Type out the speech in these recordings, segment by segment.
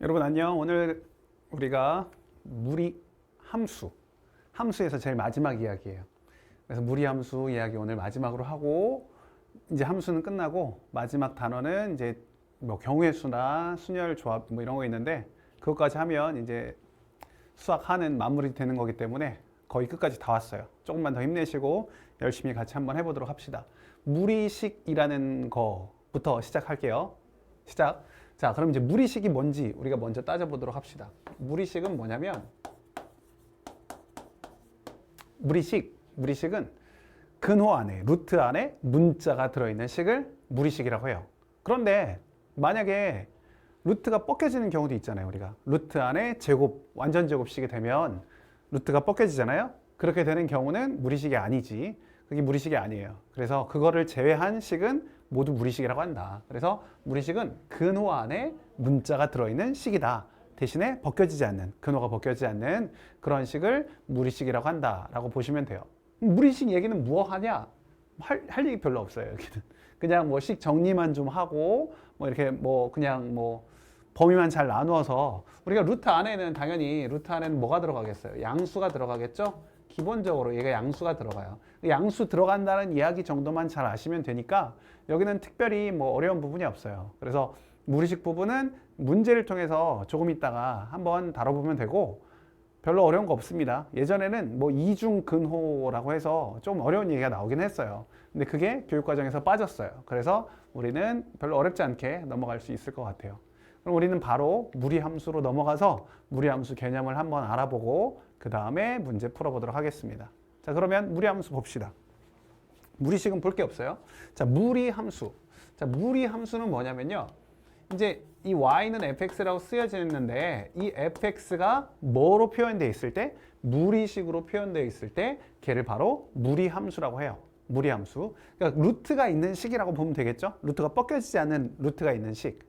여러분 안녕. 오늘 우리가 무리 함수에서 제일 마지막 이야기예요. 그래서 무리 함수 이야기 오늘 마지막으로 하고 이제 함수는 끝나고 마지막 단원은 이제 뭐 경우의 수나 순열 조합 뭐 이런 거 있는데 그것까지 하면 이제 수학하는 마무리 되는 거기 때문에 거의 끝까지 다 왔어요. 조금만 더 힘내시고 열심히 같이 한번 해보도록 합시다. 무리식이라는 거부터 시작할게요. 시작. 자, 그럼 이제 무리식이 뭔지 우리가 먼저 따져보도록 합시다. 무리식은 뭐냐면 무리식은 근호 안에, 루트 안에 문자가 들어있는 식을 무리식이라고 해요. 그런데 만약에 루트가 벗겨지는 경우도 있잖아요. 우리가 루트 안에 제곱, 완전 제곱식이 되면 루트가 벗겨지잖아요. 그렇게 되는 경우는 무리식이 아니지. 그게 무리식이 아니에요. 그래서 그거를 제외한 식은 모두 무리식이라고 한다. 그래서 무리식은 근호 안에 문자가 들어있는 식이다. 대신에 벗겨지지 않는, 근호가 벗겨지지 않는 그런 식을 무리식이라고 한다라고 보시면 돼요. 무리식 얘기는 뭐 하냐? 할 얘기 별로 없어요. 여기는 그냥 뭐 식 정리만 좀 하고 뭐 이렇게 뭐 그냥 뭐 범위만 잘 나누어서 우리가 루트 안에는 당연히 루트 안에는 뭐가 들어가겠어요? 양수가 들어가겠죠? 기본적으로 얘가 양수가 들어가요. 양수 들어간다는 이야기 정도만 잘 아시면 되니까 여기는 특별히 뭐 어려운 부분이 없어요. 그래서 무리식 부분은 문제를 통해서 조금 있다가 한번 다뤄보면 되고 별로 어려운 거 없습니다. 예전에는 뭐 이중근호라고 해서 좀 어려운 얘기가 나오긴 했어요. 근데 그게 교육과정에서 빠졌어요. 그래서 우리는 별로 어렵지 않게 넘어갈 수 있을 것 같아요. 그럼 우리는 바로 무리함수로 넘어가서 무리함수 개념을 한번 알아보고 그 다음에 문제 풀어보도록 하겠습니다. 자, 그러면 무리함수 봅시다. 무리식은 볼 게 없어요. 자, 무리함수. 자, 무리함수는 뭐냐면요. 이제 이 y는 fx라고 쓰여지는데 이 fx가 뭐로 표현되어 있을 때 무리식으로 표현되어 있을 때 걔를 바로 무리함수라고 해요. 무리함수. 그러니까 루트가 있는 식이라고 보면 되겠죠. 루트가 벗겨지지 않는 루트가 있는 식.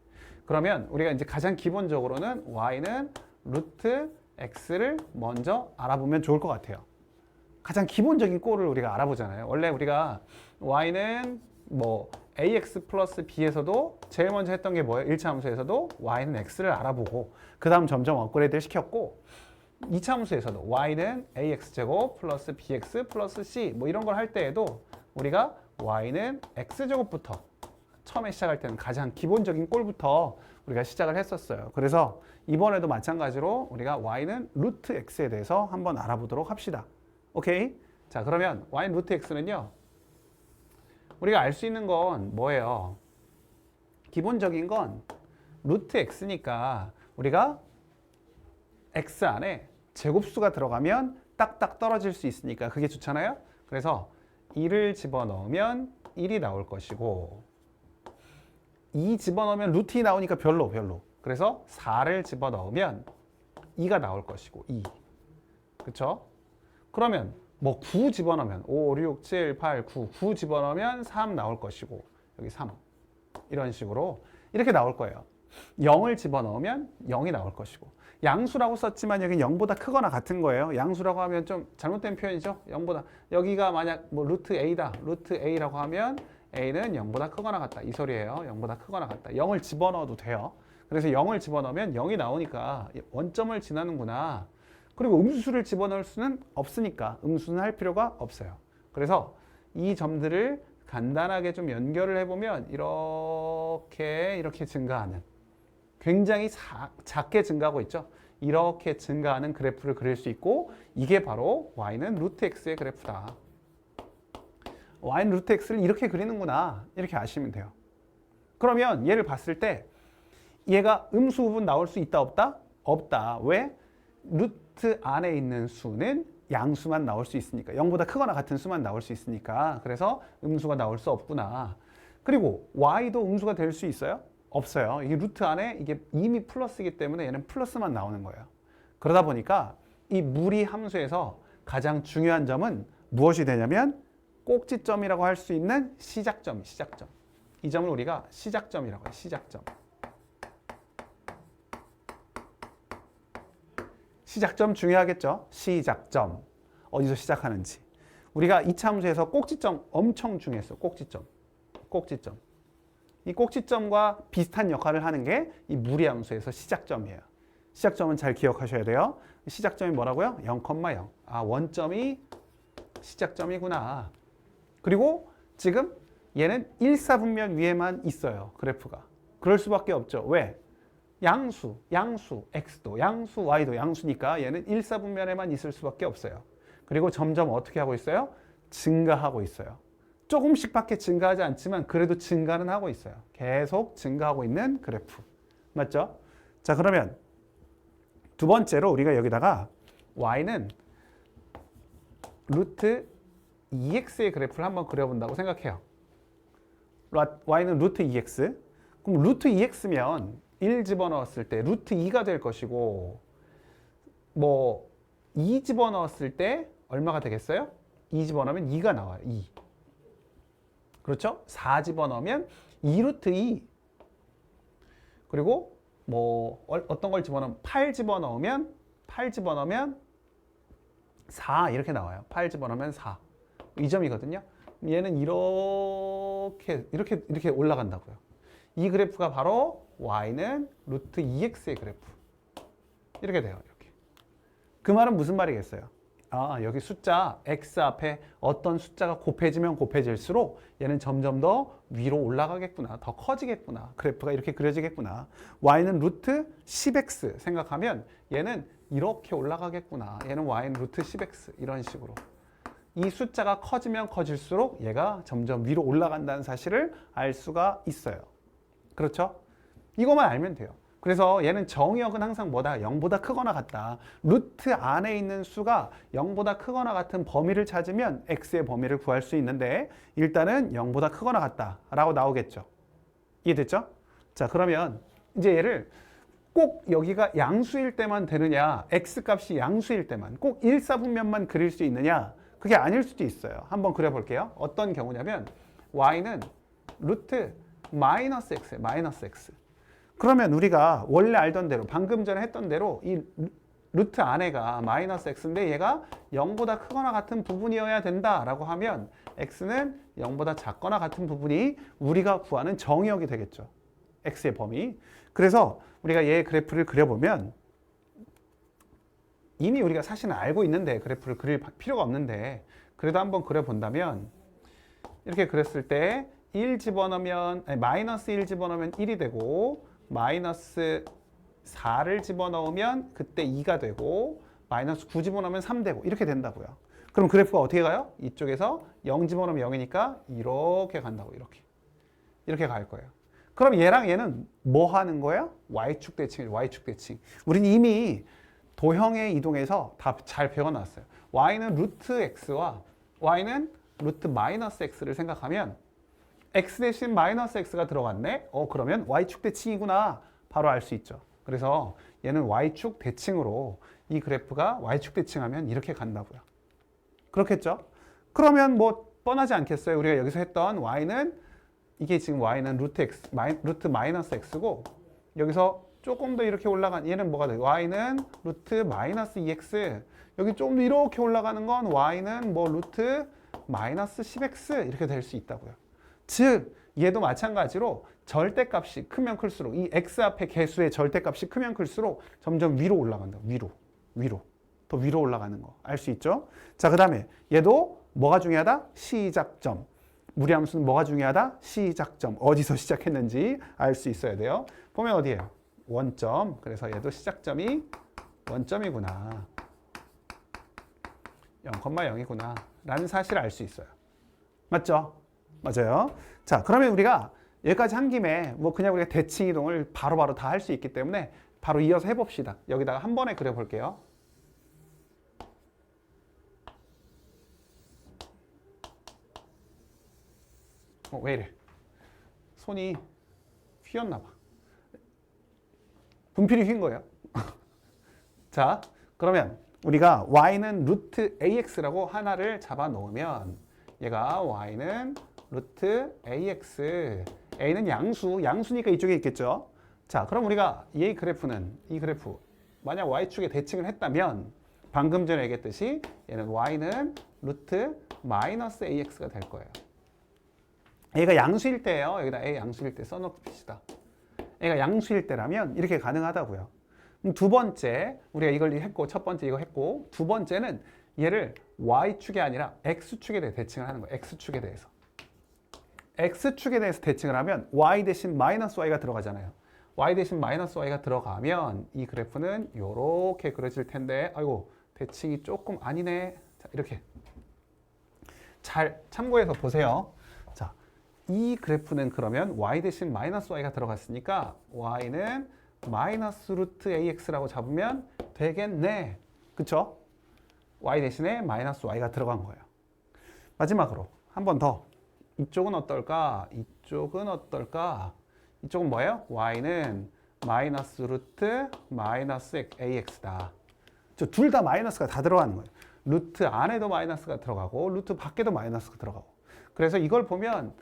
그러면 우리가 이제 가장 기본적으로는 y는 루트 x를 먼저 알아보면 좋을 것 같아요. 가장 기본적인 꼴을 우리가 알아보잖아요. 원래 우리가 y는 뭐 ax 플러스 b에서도 제일 먼저 했던 게 뭐예요? 1차 함수에서도 y는 x를 알아보고 그 다음 점점 업그레이드를 시켰고 2차 함수에서도 y는 ax제곱 플러스 bx 플러스 c 뭐 이런 걸 할 때에도 우리가 y는 x제곱부터 처음에 시작할 때는 가장 기본적인 꼴부터 우리가 시작을 했었어요. 그래서 이번에도 마찬가지로 우리가 y는 루트 x에 대해서 한번 알아보도록 합시다. 오케이? 자, 그러면 y는 루트 x는요. 우리가 알 수 있는 건 뭐예요? 기본적인 건 루트 x니까 우리가 x 안에 제곱수가 들어가면 딱딱 떨어질 수 있으니까 그게 좋잖아요? 그래서 1을 집어넣으면 1이 나올 것이고 2 집어넣으면 루트 2 나오니까 별로. 그래서 4를 집어넣으면 2가 나올 것이고 2. 그쵸? 그러면 뭐 9 집어넣으면 5, 6, 7, 8, 9 집어넣으면 3 나올 것이고 여기 3 이런 식으로 이렇게 나올 거예요. 0을 집어넣으면 0이 나올 것이고 양수라고 썼지만 여기 0보다 크거나 같은 거예요. 양수라고 하면 좀 잘못된 표현이죠. 0보다 여기가 만약 뭐 루트 A다. 루트 A라고 하면 A는 0보다 크거나 같다. 이 소리예요. 0보다 크거나 같다. 0을 집어넣어도 돼요. 그래서 0을 집어넣으면 0이 나오니까 원점을 지나는구나. 그리고 음수를 집어넣을 수는 없으니까 음수는 할 필요가 없어요. 그래서 이 점들을 간단하게 좀 연결을 해보면 이렇게 증가하는 굉장히 작게 증가하고 있죠. 이렇게 증가하는 그래프를 그릴 수 있고 이게 바로 y는 루트 x의 그래프다. y는 루트 x를 이렇게 그리는구나. 이렇게 아시면 돼요. 그러면 얘를 봤을 때 얘가 음수 부분 나올 수 있다 없다? 없다. 왜? 루트 안에 있는 수는 양수만 나올 수 있으니까 0보다 크거나 같은 수만 나올 수 있으니까 그래서 음수가 나올 수 없구나. 그리고 y도 음수가 될 수 있어요? 없어요. 이게 루트 안에 이게 이미 플러스이기 때문에 얘는 플러스만 나오는 거예요. 그러다 보니까 이 무리 함수에서 가장 중요한 점은 무엇이 되냐면 꼭지점이라고 할 수 있는 시작점. 이 점을 우리가 시작점이라고 해요. 시작점 중요하겠죠? 시작점. 어디서 시작하는지. 우리가 2차 함수에서 꼭지점 엄청 중요했어. 꼭지점. 이 꼭지점과 비슷한 역할을 하는 게 이 무리함수에서 시작점이에요. 시작점은 잘 기억하셔야 돼요. 시작점이 뭐라고요? 0,0. 아, 원점이 시작점이구나. 그리고 지금 얘는 일사분면 위에만 있어요. 그래프가. 그럴 수밖에 없죠. 왜? 양수, x도 양수, y도 양수니까 얘는 일사분면에만 있을 수밖에 없어요. 그리고 점점 어떻게 하고 있어요? 증가하고 있어요. 조금씩밖에 증가하지 않지만 그래도 증가는 하고 있어요. 계속 증가하고 있는 그래프. 맞죠? 자, 그러면 두 번째로 우리가 여기다가 y는 루트 2x의 그래프를 한번 그려본다고 생각해요. y는 루트 2x. 그럼 루트 2x면 1 집어넣었을 때 루트 2가 될 것이고, 뭐 2 집어넣었을 때 얼마가 되겠어요? 2 집어넣으면 2가 나와요. 2. 그렇죠? 4 집어넣으면 2 루트 2. 그리고 뭐 어떤 걸 집어넣으면 8 집어넣으면 4 이렇게 나와요. 8 집어넣으면 4. 이 점이거든요. 얘는 이렇게 올라간다고요. 이 그래프가 바로 y는 루트 2x의 그래프. 이렇게 돼요. 이렇게. 그 말은 무슨 말이겠어요? 아, 여기 숫자 x 앞에 어떤 숫자가 곱해지면 곱해질수록 얘는 점점 더 위로 올라가겠구나. 더 커지겠구나. 그래프가 이렇게 그려지겠구나. y는 루트 10x 생각하면 얘는 이렇게 올라가겠구나. 얘는 y는 루트 10x 이런 식으로. 이 숫자가 커지면 커질수록 얘가 점점 위로 올라간다는 사실을 알 수가 있어요. 그렇죠? 이것만 알면 돼요. 그래서 얘는 정의역은 항상 뭐다? 0보다 크거나 같다. 루트 안에 있는 수가 0보다 크거나 같은 범위를 찾으면 x의 범위를 구할 수 있는데 일단은 0보다 크거나 같다 라고 나오겠죠. 이해됐죠? 자, 그러면 이제 얘를 꼭 여기가 양수일 때만 되느냐, x값이 양수일 때만, 꼭 일사분면만 그릴 수 있느냐, 그게 아닐 수도 있어요. 한번 그려볼게요. 어떤 경우냐면 y는 루트 마이너스 x예요. 마이너스 x. 그러면 우리가 원래 알던 대로, 방금 전에 했던 대로 이 루트 안에가 마이너스 x인데 얘가 0보다 크거나 같은 부분이어야 된다라고 하면 x는 0보다 작거나 같은 부분이 우리가 구하는 정의역이 되겠죠. x의 범위. 그래서 우리가 얘 그래프를 그려보면 이미 우리가 사실은 알고 있는데 그래프를 그릴 필요가 없는데 그래도 한번 그려본다면 이렇게 그렸을 때 1 집어넣으면 마이너스 1 집어넣으면 1이 되고 마이너스 4를 집어넣으면 그때 2가 되고 마이너스 9 집어넣으면 3 되고 이렇게 된다고요. 그럼 그래프가 어떻게 가요? 이쪽에서 0 집어넣으면 0이니까 이렇게 간다고. 이렇게 갈 거예요. 그럼 얘랑 얘는 뭐 하는 거예요? y축 대칭이에요. y축 대칭. 우리는 이미 도형에 이동해서 다 잘 배워놨어요. y는 루트 x와 y는 루트 마이너스 x를 생각하면 x 대신 마이너스 x가 들어갔네? 그러면 y축 대칭이구나. 바로 알 수 있죠. 그래서 얘는 y축 대칭으로 이 그래프가 y축 대칭하면 이렇게 간다고요. 그렇겠죠? 그러면 뭐 뻔하지 않겠어요? 우리가 여기서 했던 y는 이게 지금 y는 루트 마이너스 x고 여기서 조금 더 이렇게 올라간 얘는 뭐가 돼요? y는 루트 마이너스 2x. 여기 조금 더 이렇게 올라가는 건 y는 뭐 루트 마이너스 10x 이렇게 될 수 있다고요. 즉 얘도 마찬가지로 절대값이 크면 클수록 이 x 앞에 개수의 절대값이 크면 클수록 점점 위로 올라간다. 위로. 더 위로 올라가는 거 알 수 있죠? 자, 그 다음에 얘도 뭐가 중요하다? 시작점. 무리함수는 뭐가 중요하다? 시작점. 어디서 시작했는지 알 수 있어야 돼요. 보면 어디예요? 원점. 그래서 얘도 시작점이 원점이구나. 0,0이구나. 라는 사실을 알 수 있어요. 맞죠? 맞아요. 자, 그러면 우리가 여기까지 한 김에 뭐 그냥 우리가 대칭 이동을 바로바로 다 할 수 있기 때문에 바로 이어서 해봅시다. 여기다가 한 번에 그려볼게요. 왜 이래? 손이 휘었나 봐. 분필이 휜 거예요. 자, 그러면 우리가 y는 루트 ax라고 하나를 잡아 놓으면 얘가 y는 루트 ax, a는 양수니까 이쪽에 있겠죠. 자, 그럼 우리가 이 그래프 만약 y축에 대칭을 했다면 방금 전에 얘기했듯이 얘는 y는 루트 마이너스 ax가 될 거예요. A가 양수일 때예요. 여기다 A 양수일 때 써놓읍시다. A가 양수일 때라면 이렇게 가능하다고요. 그럼 두 번째, 우리가 이걸 했고, 첫 번째 이거 했고, 두 번째는 얘를 Y축이 아니라 X축에 대해 대칭을 하는 거예요. X축에 대해서. X축에 대해서 대칭을 하면 Y 대신 마이너스 Y가 들어가잖아요. Y 대신 마이너스 Y가 들어가면 이 그래프는 이렇게 그려질 텐데, 아이고, 대칭이 조금 아니네. 자, 이렇게. 잘 참고해서 보세요. 자, 이 그래프는 그러면 Y 대신 마이너스 Y가 들어갔으니까 Y는 마이너스 루트 AX라고 잡으면 되겠네. 그쵸? Y 대신에 마이너스 Y가 들어간 거예요. 마지막으로 한 번 더. 이쪽은 어떨까? 이쪽은 어떨까? 이쪽은 뭐예요? Y는 마이너스 루트 마이너스 AX다. 둘 다 마이너스가 다 들어가는 거예요. 루트 안에도 마이너스가 들어가고 루트 밖에도 마이너스가 들어가고. 그래서 이걸 보면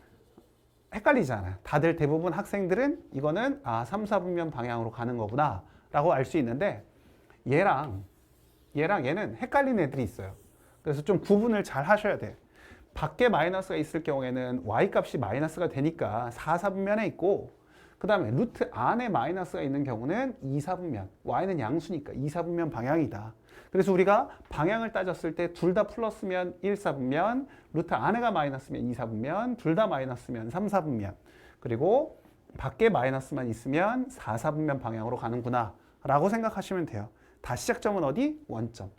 헷갈리잖아요. 다들 대부분 학생들은 이거는 3, 4분면 방향으로 가는 거구나 라고 알 수 있는데 얘랑 얘는 헷갈리는 애들이 있어요. 그래서 좀 구분을 잘 하셔야 돼. 밖에 마이너스가 있을 경우에는 Y값이 마이너스가 되니까 4, 4분면에 있고 그 다음에 루트 안에 마이너스가 있는 경우는 2, 4분면 Y는 양수니까 2, 4분면 방향이다. 그래서 우리가 방향을 따졌을 때 둘 다 플러스면 1, 4분면 루트 안에가 마이너스면 2, 4분면 둘 다 마이너스면 3, 4분면 그리고 밖에 마이너스만 있으면 4, 4분면 방향으로 가는구나 라고 생각하시면 돼요. 다 시작점은 어디? 원점.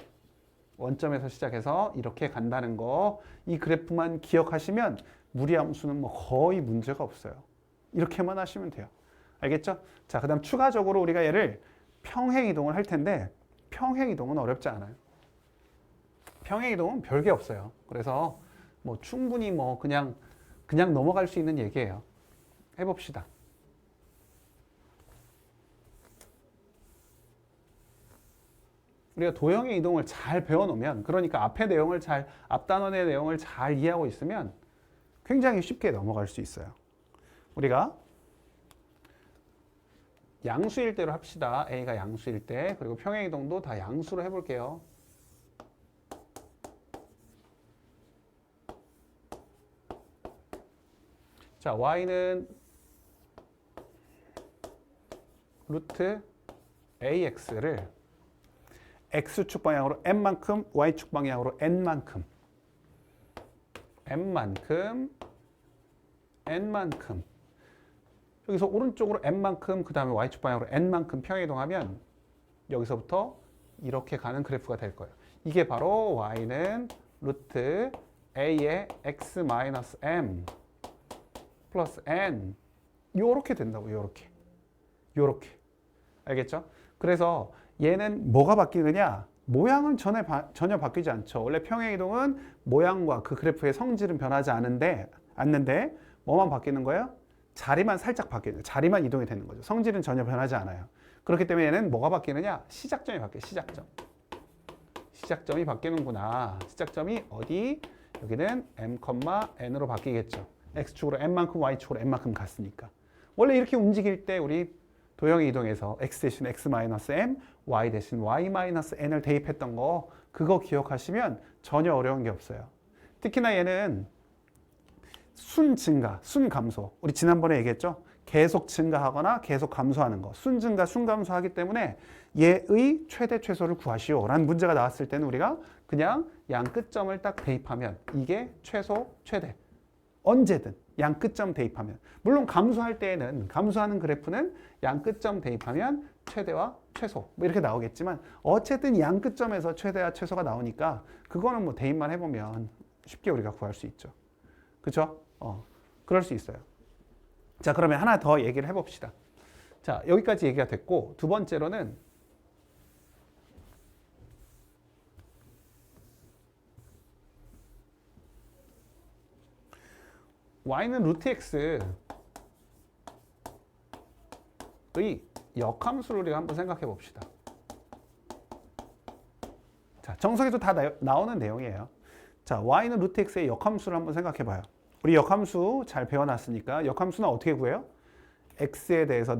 원점에서 시작해서 이렇게 간다는 거 이 그래프만 기억하시면 무리함수는 뭐 거의 문제가 없어요. 이렇게만 하시면 돼요. 알겠죠? 자, 그 다음 추가적으로 우리가 얘를 평행이동을 할 텐데 평행이동은 어렵지 않아요. 평행이동은 별게 없어요. 그래서 뭐 충분히 뭐 그냥 넘어갈 수 있는 얘기예요. 해봅시다. 우리가 도형의 이동을 잘 배워놓으면 그러니까 앞 단원의 내용을 잘 이해하고 있으면 굉장히 쉽게 넘어갈 수 있어요. 우리가 양수일 때로 합시다. A가 양수일 때 그리고 평행이동도 다 양수로 해볼게요. 자, Y는 루트 AX를 X축 방향으로 N만큼, Y축 방향으로 N만큼 여기서 오른쪽으로 N만큼, 그 다음에 Y축 방향으로 N만큼 평행이동하면 여기서부터 이렇게 가는 그래프가 될 거예요. 이게 바로 Y는 루트 A의 X-M 플러스 N 요렇게 된다고, 요렇게. 알겠죠? 그래서 얘는 뭐가 바뀌느냐? 모양은 전혀 바뀌지 않죠. 원래 평행이동은 모양과 그 그래프의 성질은 변하지 않는데 뭐만 바뀌는 거예요? 자리만 살짝 바뀌는 거예요. 자리만 이동이 되는 거죠. 성질은 전혀 변하지 않아요. 그렇기 때문에 얘는 뭐가 바뀌느냐? 시작점이 바뀌어요. 시작점이 바뀌는구나. 시작점이 어디? 여기는 M, N으로 바뀌겠죠. X축으로 N만큼, Y축으로 N만큼 갔으니까. 원래 이렇게 움직일 때 우리 도형의 이동에서 X 대신 X-M, Y 대신 Y-N을 대입했던 거 그거 기억하시면 전혀 어려운 게 없어요. 특히나 얘는 순 증가, 순 감소. 우리 지난번에 얘기했죠? 계속 증가하거나 계속 감소하는 거. 순 증가, 순 감소하기 때문에 얘의 최대 최소를 구하시오 라는 문제가 나왔을 때는 우리가 그냥 양 끝점을 딱 대입하면 이게 최소, 최대. 언제든 양 끝점 대입하면. 물론 감소할 때에는 감소하는 그래프는 양 끝점 대입하면 최대와 최소 뭐 이렇게 나오겠지만 어쨌든 양 끝점에서 최대와 최소가 나오니까 그거는 뭐 대입만 해보면 쉽게 우리가 구할 수 있죠. 그렇죠? 그럴 수 있어요. 자, 그러면 하나 더 얘기를 해봅시다. 자, 여기까지 얘기가 됐고 두 번째로는 Y는 루트 X의 역함수를 우리가 한번 생각해 봅시다. 자, 정석에도 다 나오는 내용이에요. 자, Y는 루트 X의 역함수를 한번 생각해 봐요. 우리 역함수 잘 배워놨으니까 역함수는 어떻게 구해요? X에 대해서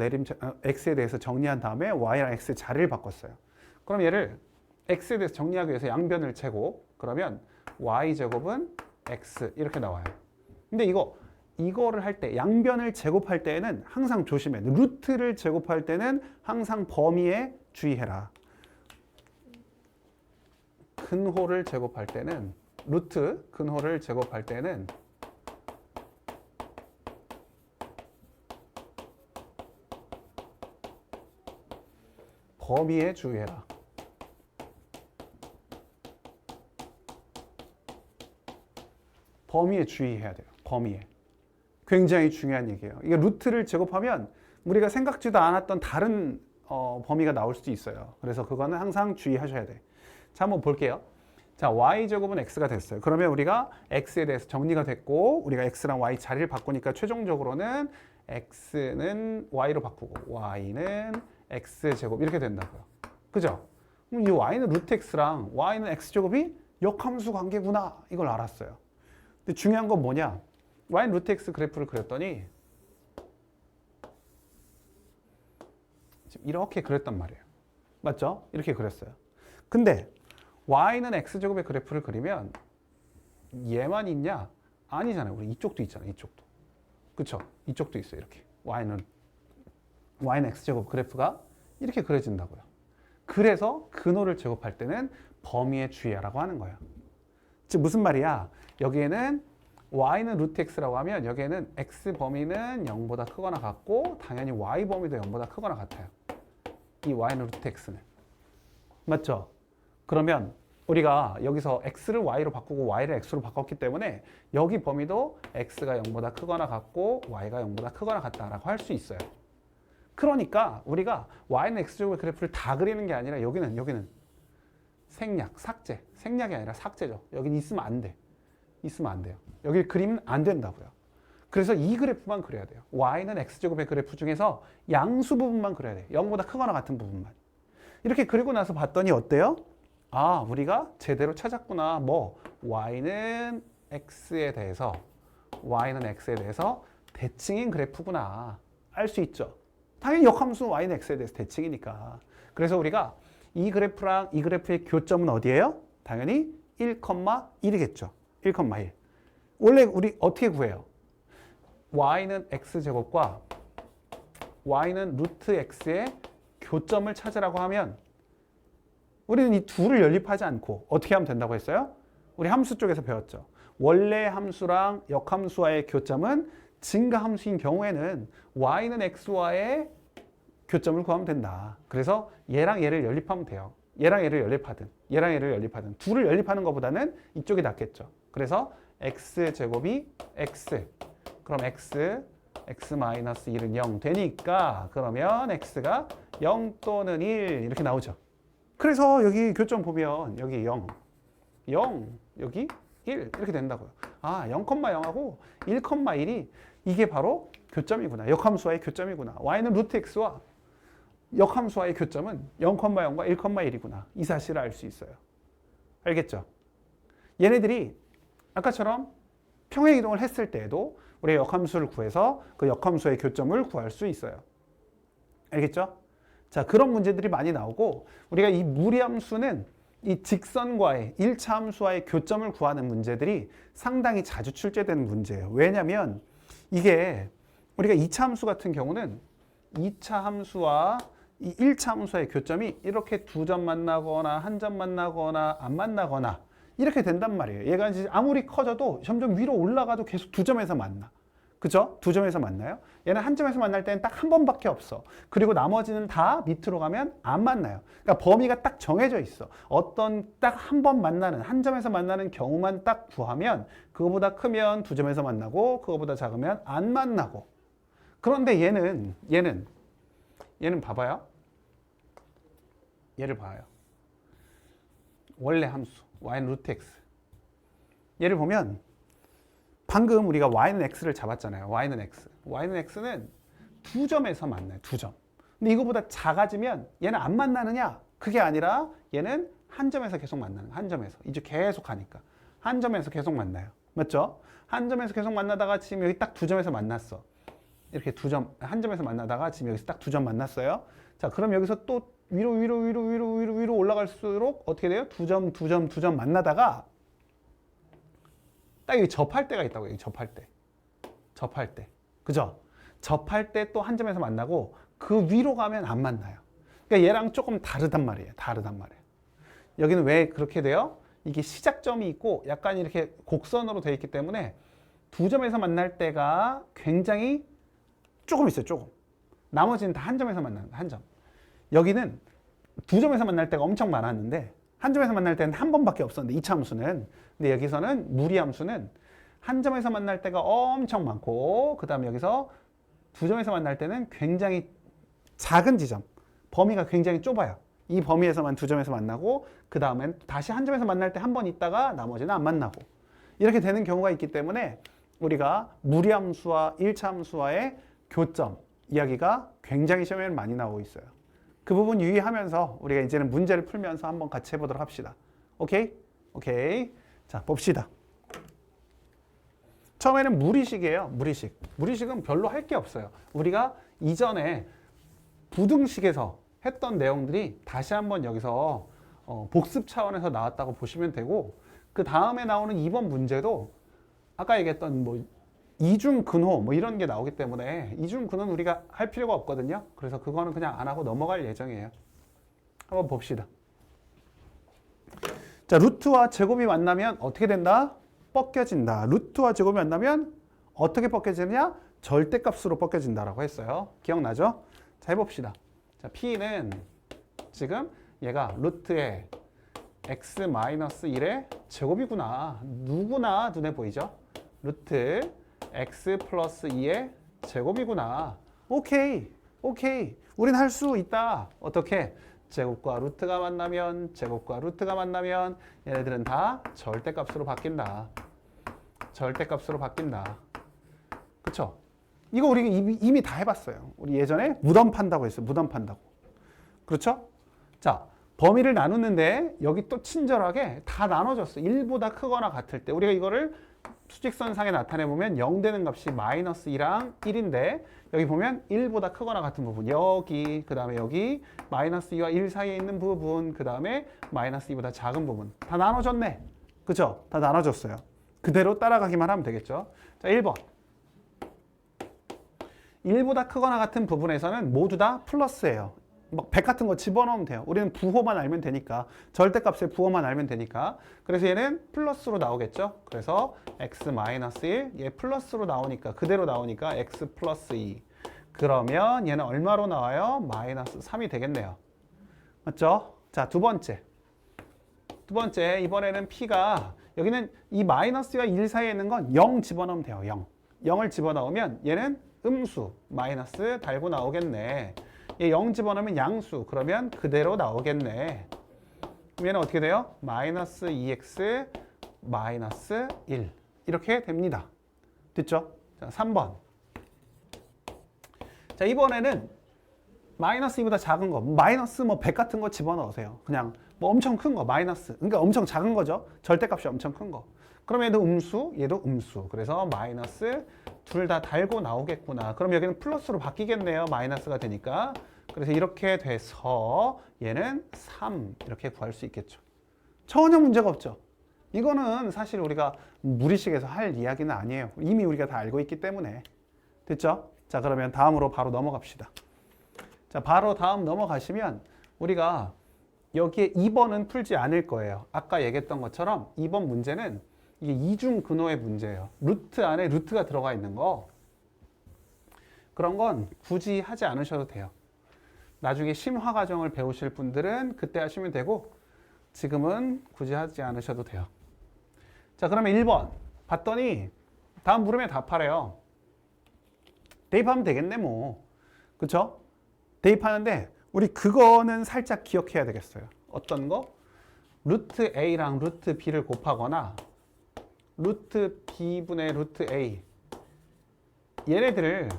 정리한 다음에 Y랑 X의 자리를 바꿨어요. 그럼 얘를 X에 대해서 정리하기 위해서 양변을 재고 그러면 Y제곱은 X 이렇게 나와요. 근데 이거 이거를 할 때, 양변을 제곱할 때에는 항상 조심해. 루트를 제곱할 때는 항상 범위에 주의해라. 근호를 제곱할 때는, 루트 근호를 제곱할 때는 범위에 주의해라. 범위에 주의해야 돼요. 범위에. 굉장히 중요한 얘기예요. 이게 루트를 제곱하면 우리가 생각지도 않았던 다른 범위가 나올 수도 있어요. 그래서 그거는 항상 주의하셔야 돼. 자, 한번 볼게요. 자, y제곱은 x가 됐어요. 그러면 우리가 x에 대해서 정리가 됐고, 우리가 x랑 y 자리를 바꾸니까 최종적으로는 x는 y로 바꾸고 y는 x제곱 이렇게 된다고요. 그죠? 그럼 이 y는 루트 x랑 y는 x제곱이 역함수 관계구나, 이걸 알았어요. 근데 중요한 건 뭐냐? y는 루트 x 그래프를 그렸더니 지금 이렇게 그렸단 말이에요. 맞죠? 이렇게 그렸어요. 근데 y는 x제곱의 그래프를 그리면 얘만 있냐? 아니잖아요. 우리 이쪽도 있잖아요. 이쪽도. 그쵸? 이쪽도 있어요. 이렇게. y는 x제곱 그래프가 이렇게 그려진다고요. 그래서 근호를 제곱할 때는 범위에 주의하라고 하는 거예요. 즉 무슨 말이야? 여기에는 y는 루트 x라고 하면 여기에는 x 범위는 0보다 크거나 같고 당연히 y 범위도 0보다 크거나 같아요. 이 y는 루트 x는. 맞죠? 그러면 우리가 여기서 x를 y로 바꾸고 y를 x로 바꿨기 때문에 여기 범위도 x가 0보다 크거나 같고 y가 0보다 크거나 같다라고 할 수 있어요. 그러니까 우리가 y는 x제곱의 그래프를 다 그리는 게 아니라 여기는 생략, 삭제. 생략이 아니라 삭제죠. 여기는 있으면 안 돼. 있으면 안 돼요. 여기 그리면 안 된다고요. 그래서 이 그래프만 그려야 돼요. y는 x제곱의 그래프 중에서 양수 부분만 그려야 돼요. 0보다 크거나 같은 부분만. 이렇게 그리고 나서 봤더니 어때요? 아, 우리가 제대로 찾았구나. 뭐 y는 x에 대해서 대칭인 그래프구나. 알 수 있죠. 당연히 역함수 y는 x에 대해서 대칭이니까. 그래서 우리가 이 그래프랑 이 그래프의 교점은 어디예요? 당연히 1,1이겠죠. 1,1. 원래 우리 어떻게 구해요? y는 x제곱과 y는 루트 x의 교점을 찾으라고 하면 우리는 이 둘을 연립하지 않고 어떻게 하면 된다고 했어요? 우리 함수 쪽에서 배웠죠. 원래 함수랑 역함수와의 교점은 증가함수인 경우에는 y는 x와의 교점을 구하면 된다. 그래서 얘랑 얘를 연립하면 돼요. 얘랑 얘를 연립하든 둘을 연립하는 것보다는 이쪽이 낫겠죠. 그래서 x제곱이 x. 그럼 x-1은 0 되니까 그러면 x가 0 또는 1 이렇게 나오죠. 그래서 여기 교점 보면 여기 0, 여기 1 이렇게 된다고요. 아, 0,0하고 1,1이 이게 바로 교점이구나. 역함수와의 교점이구나. y는 루트 x와 역함수와의 교점은 0,0과 1,1이구나. 이 사실을 알 수 있어요. 알겠죠? 얘네들이 아까처럼 평행이동을 했을 때에도 우리가 역함수를 구해서 그 역함수의 교점을 구할 수 있어요. 알겠죠? 자, 그런 문제들이 많이 나오고 우리가 이 무리함수는 이 직선과의 1차 함수와의 교점을 구하는 문제들이 상당히 자주 출제되는 문제예요. 왜냐하면 이게 우리가 2차 함수 같은 경우는 2차 함수와 이 1차 함수와의 교점이 이렇게 두 점 만나거나 한 점 만나거나 안 만나거나 이렇게 된단 말이에요. 얘가 이제 아무리 커져도 점점 위로 올라가도 계속 두 점에서 만나. 그죠? 두 점에서 만나요. 얘는 한 점에서 만날 때는 딱 한 번밖에 없어. 그리고 나머지는 다 밑으로 가면 안 만나요. 그러니까 범위가 딱 정해져 있어. 어떤 딱 한 번 만나는, 한 점에서 만나는 경우만 딱 구하면 그거보다 크면 두 점에서 만나고 그거보다 작으면 안 만나고. 그런데 얘는 봐봐요. 얘를 봐요. 원래 함수 y는 루트 x. 얘를 보면 방금 우리가 y는 x를 잡았잖아요. y는 x는 두 점에서 만나요. 두 점. 근데 이거보다 작아지면 얘는 안 만나느냐? 그게 아니라 얘는 한 점에서 계속 만나는 거야. 한 점에서. 이제 계속 가니까. 한 점에서 계속 만나요. 맞죠? 한 점에서 계속 만나다가 지금 여기 딱 두 점에서 만났어. 이렇게 한 점에서 만나다가 지금 여기서 딱 두 점 만났어요. 자, 그럼 여기서 또 위로 올라갈수록 어떻게 돼요? 두 점 만나다가 딱 여기 접할 때가 있다고. 여기 접할 때. 접할 때. 그죠? 접할 때 또 한 점에서 만나고 그 위로 가면 안 만나요. 그러니까 얘랑 조금 다르단 말이에요. 다르단 말이에요. 여기는 왜 그렇게 돼요? 이게 시작점이 있고 약간 이렇게 곡선으로 되어 있기 때문에 두 점에서 만날 때가 굉장히 조금 있어요. 조금. 나머지는 다 한 점에서 만난다. 한 점. 여기는 두 점에서 만날 때가 엄청 많았는데 한 점에서 만날 때는 한 번밖에 없었는데 이차 함수는. 근데 여기서는 무리함수는 한 점에서 만날 때가 엄청 많고 그 다음에 여기서 두 점에서 만날 때는 굉장히 작은 지점. 범위가 굉장히 좁아요. 이 범위에서만 두 점에서 만나고 그 다음엔 다시 한 점에서 만날 때 한 번 있다가 나머지는 안 만나고 이렇게 되는 경우가 있기 때문에 우리가 무리함수와 일차함수와의 교점 이야기가 굉장히 시험에 많이 나오고 있어요. 그 부분 유의하면서 우리가 이제는 문제를 풀면서 한번 같이 해보도록 합시다. 오케이? 오케이. 자, 봅시다. 처음에는 무리식이에요. 무리식. 무리식은 별로 할 게 없어요. 우리가 이전에 부등식에서 했던 내용들이 다시 한번 여기서 복습 차원에서 나왔다고 보시면 되고 그 다음에 나오는 2번 문제도 아까 얘기했던 뭐 이중 근호 뭐 이런 게 나오기 때문에 이중 근호는 우리가 할 필요가 없거든요. 그래서 그거는 그냥 안 하고 넘어갈 예정이에요. 한번 봅시다. 자, 루트와 제곱이 만나면 어떻게 된다? 벗겨진다. 루트와 제곱이 만나면 어떻게 벗겨지느냐? 절대값으로 벗겨진다라고 했어요. 기억나죠? 자, 해봅시다. 자, P는 지금 얘가 루트의 x-1의 제곱이구나. 누구나 눈에 보이죠? 루트 x 플러스 2의 제곱이구나. 오케이. 오케이. 우린 할 수 있다. 어떻게? 제곱과 루트가 만나면 제곱과 루트가 만나면 얘네들은 다 절대값으로 바뀐다. 절대값으로 바뀐다. 그쵸? 이거 우리 이미 다 해봤어요. 우리 예전에 무덤 판다고 했어요. 무덤 판다고. 그렇죠? 자, 범위를 나누는데 여기 또 친절하게 다 나눠줬어. 1보다 크거나 같을 때. 우리가 이거를 수직선상에 나타내보면 0 되는 값이 마이너스 2랑 1인데 여기 보면 1보다 크거나 같은 부분. 여기, 그 다음에 여기 마이너스 2와 1 사이에 있는 부분, 그 다음에 마이너스 2보다 작은 부분. 다 나눠줬네. 그죠? 다 나눠줬어요. 그대로 따라가기만 하면 되겠죠? 자, 1번. 1보다 크거나 같은 부분에서는 모두 다 플러스예요. 막 100 같은 거 집어넣으면 돼요. 우리는 부호만 알면 되니까. 절대값의 부호만 알면 되니까. 그래서 얘는 플러스로 나오겠죠. 그래서 x-1, 얘 플러스로 나오니까 그대로 나오니까 x 플러스 2. 그러면 얘는 얼마로 나와요? 마이너스 3이 되겠네요. 맞죠? 자, 두 번째. 이번에는 P가 여기는 이 마이너스와 1 사이에 있는 건 0 집어넣으면 돼요. 0. 0을 집어넣으면 얘는 음수, 마이너스 달고 나오겠네. 얘 0 집어넣으면 양수, 그러면 그대로 나오겠네. 그럼 얘는 어떻게 돼요? 마이너스 2x 마이너스 1 이렇게 됩니다. 됐죠? 자, 3번. 자, 이번에는 마이너스 2보다 작은 거, 마이너스 뭐 100 같은 거 집어넣으세요. 그냥 뭐 엄청 큰 거, 마이너스. 그러니까 엄청 작은 거죠. 절대값이 엄청 큰 거. 그럼 얘도 음수, 얘도 음수. 그래서 마이너스 둘 다 달고 나오겠구나. 그럼 여기는 플러스로 바뀌겠네요. 마이너스가 되니까. 그래서 이렇게 돼서 얘는 3 이렇게 구할 수 있겠죠. 전혀 문제가 없죠. 이거는 사실 우리가 무리식에서 할 이야기는 아니에요. 이미 우리가 다 알고 있기 때문에. 됐죠? 자, 그러면 다음으로 바로 넘어갑시다. 자, 바로 다음 넘어가시면 우리가 여기에 2번은 풀지 않을 거예요. 아까 얘기했던 것처럼 2번 문제는 이게 이중 근호의 문제예요. 루트 안에 루트가 들어가 있는 거. 그런 건 굳이 하지 않으셔도 돼요. 나중에 심화 과정을 배우실 분들은 그때 하시면 되고 지금은 굳이 하지 않으셔도 돼요. 자, 그러면 1번 봤더니 다음 물음에 답하래요. 대입하면 되겠네 뭐. 그쵸? 대입하는데 우리 그거는 살짝 기억해야 되겠어요. 어떤 거? 루트 A랑 루트 B를 곱하거나 루트 B분의 루트 A 얘네들을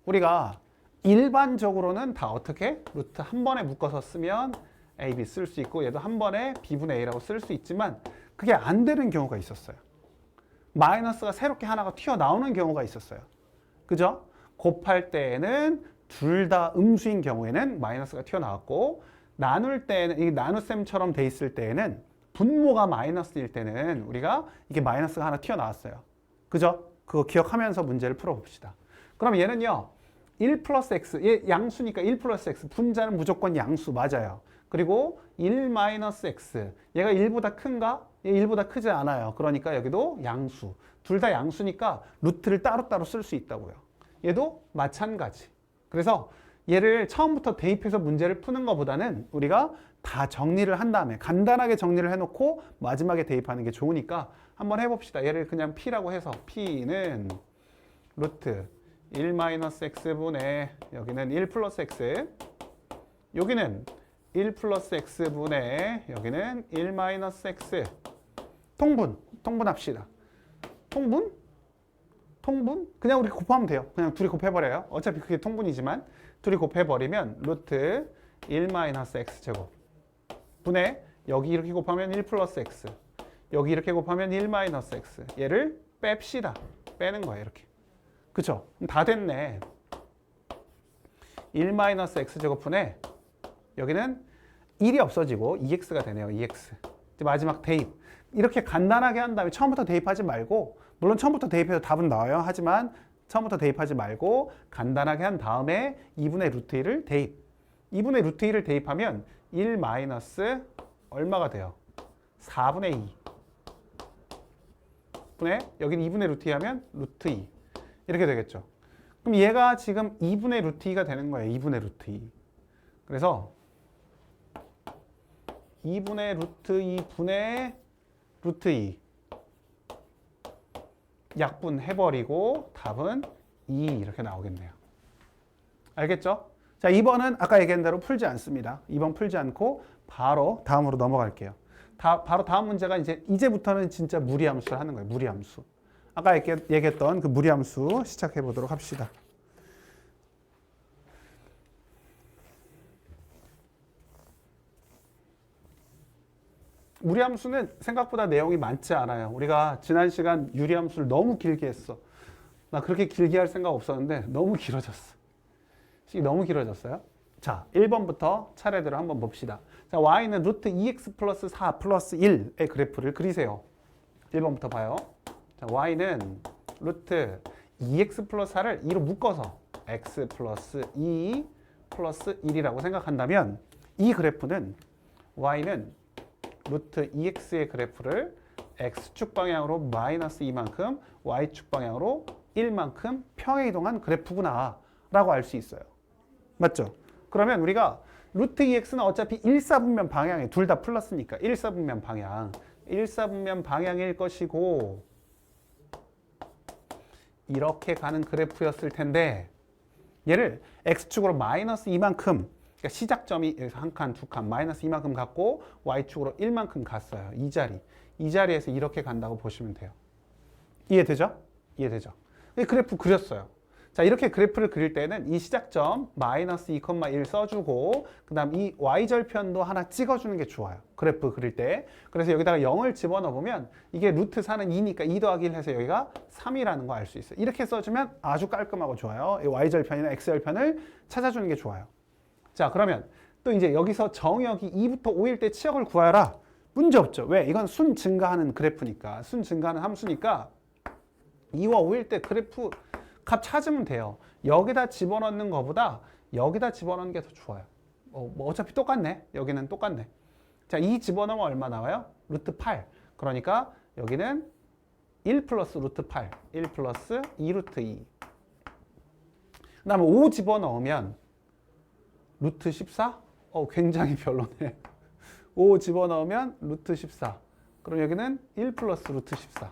우리가 일반적으로는 다 어떻게? 루트 한 번에 묶어서 쓰면 A, B 쓸 수 있고 얘도 한 번에 B분의 A라고 쓸 수 있지만 그게 안 되는 경우가 있었어요. 마이너스가 새롭게 하나가 튀어나오는 경우가 있었어요. 그죠? 곱할 때에는 둘 다 음수인 경우에는 마이너스가 튀어나왔고 나눌 때에는 이 나눗셈처럼 돼 있을 때에는 분모가 마이너스일 때는 우리가 이게 마이너스가 하나 튀어나왔어요. 그죠? 그거 기억하면서 문제를 풀어봅시다. 그럼 얘는요. 1 플러스 x, 얘 양수니까 1 플러스 x, 분자는 무조건 양수 맞아요. 그리고 1 마이너스 x, 얘가 1보다 큰가? 얘 1보다 크지 않아요. 그러니까 여기도 양수. 둘 다 양수니까 루트를 따로따로 쓸 수 있다고요. 얘도 마찬가지. 그래서 얘를 처음부터 대입해서 문제를 푸는 것보다는 우리가 다 정리를 한 다음에 간단하게 정리를 해놓고 마지막에 대입하는 게 좋으니까 한번 해봅시다. 얘를 그냥 p라고 해서 p는 루트 1-x분의 여기는 1 플러스 x, 여기는 1 플러스 x분의 여기는 1 마이너스 x. 통분합시다. 통분? 그냥 우리 곱하면 돼요. 그냥 둘이 곱해버려요. 어차피 그게 통분이지만 둘이 곱해버리면 루트 1 마이너스 x제곱 분의 여기 이렇게 곱하면 1 플러스 x, 여기 이렇게 곱하면 1 마이너스 x. 얘를 뺍시다. 빼는 거예요. 이렇게. 그쵸? 다 됐네. 1 마이너스 x제곱 분의 여기는 1이 없어지고 2x가 되네요. 2x. 이제 마지막 대입. 이렇게 간단하게 한 다음에 처음부터 대입하지 말고, 물론 처음부터 대입해서 답은 나와요. 하지만 처음부터 대입하지 말고 간단하게 한 다음에 2분의 루트 1을 대입. 2분의 루트 1을 대입하면 1 마이너스 얼마가 돼요? 4분의 2. 분의 여기는 2분의 루트 2 하면 루트 2. 이렇게 되겠죠. 그럼 얘가 지금 2분의 루트 2가 되는 거예요. 2분의 루트 2. 그래서 2분의 루트 2 분의 루트 2 약분해버리고 답은 2 이렇게 나오겠네요. 알겠죠? 자, 2번은 아까 얘기한 대로 풀지 않습니다. 2번 풀지 않고 바로 다음으로 넘어갈게요. 바로 다음 문제가 이제부터는 진짜 무리함수를 하는 거예요. 무리함수. 아까 얘기했던 그 무리함수 시작해 보도록 합시다. 무리함수는 생각보다 내용이 많지 않아요. 우리가 지난 시간 유리함수를 너무 길게 했어. 나 그렇게 길게 할 생각 없었는데 너무 길어졌어. 시간이 너무 길어졌어요. 자, 1번부터 차례대로 한번 봅시다. 자, y는 루트 2x 플러스 4 플러스 1의 그래프를 그리세요. 1번부터 봐요. 자, y는 루트 2x 플러스 4를 2로 묶어서 x 플러스 2 플러스 1이라고 생각한다면 이 그래프는 y는 루트 2x의 그래프를 x축 방향으로 마이너스 2만큼, y축 방향으로 1만큼 평행이동한 그래프구나 라고 알 수 있어요. 맞죠? 그러면 우리가 루트 2x는 어차피 1사분면 방향에 둘 다 플러스니까 1사분면 방향일 것이고 이렇게 가는 그래프였을 텐데 얘를 x축으로 마이너스 2만큼, 그러니까 시작점이 한 칸, 두 칸, 마이너스 2만큼 갔고 y축으로 1만큼 갔어요. 이 자리에서 이렇게 간다고 보시면 돼요. 이해되죠? 이 그래프 그렸어요. 자, 이렇게 그래프를 그릴 때는 이 시작점 마이너스 2,1 써주고 그 다음 이 y절편도 하나 찍어주는 게 좋아요. 그래프 그릴 때. 그래서 여기다가 0을 집어넣으면 이게 루트 4는 2니까 2 더하기 1 해서 여기가 3이라는 거 알 수 있어요. 이렇게 써주면 아주 깔끔하고 좋아요. 이 y절편이나 x절편을 찾아주는 게 좋아요. 자, 그러면 또 이제 여기서 정역이 2부터 5일 때 치역을 구하라. 문제 없죠. 왜? 이건 순 증가하는 그래프니까. 순 증가하는 함수니까 2와 5일 때 그래프 값 찾으면 돼요. 여기다 집어넣는 것보다 여기다 집어넣는 게 더 좋아요. 뭐 어차피 똑같네. 여기는 똑같네. 자, 2 집어넣으면 얼마 나와요? 루트 8. 그러니까 여기는 1 플러스 루트 8. 1 플러스 2 루트 2. 그 다음에 5 집어넣으면 루트 14? 굉장히 별로네. 5 집어넣으면 루트 14. 그럼 여기는 1 플러스 루트 14.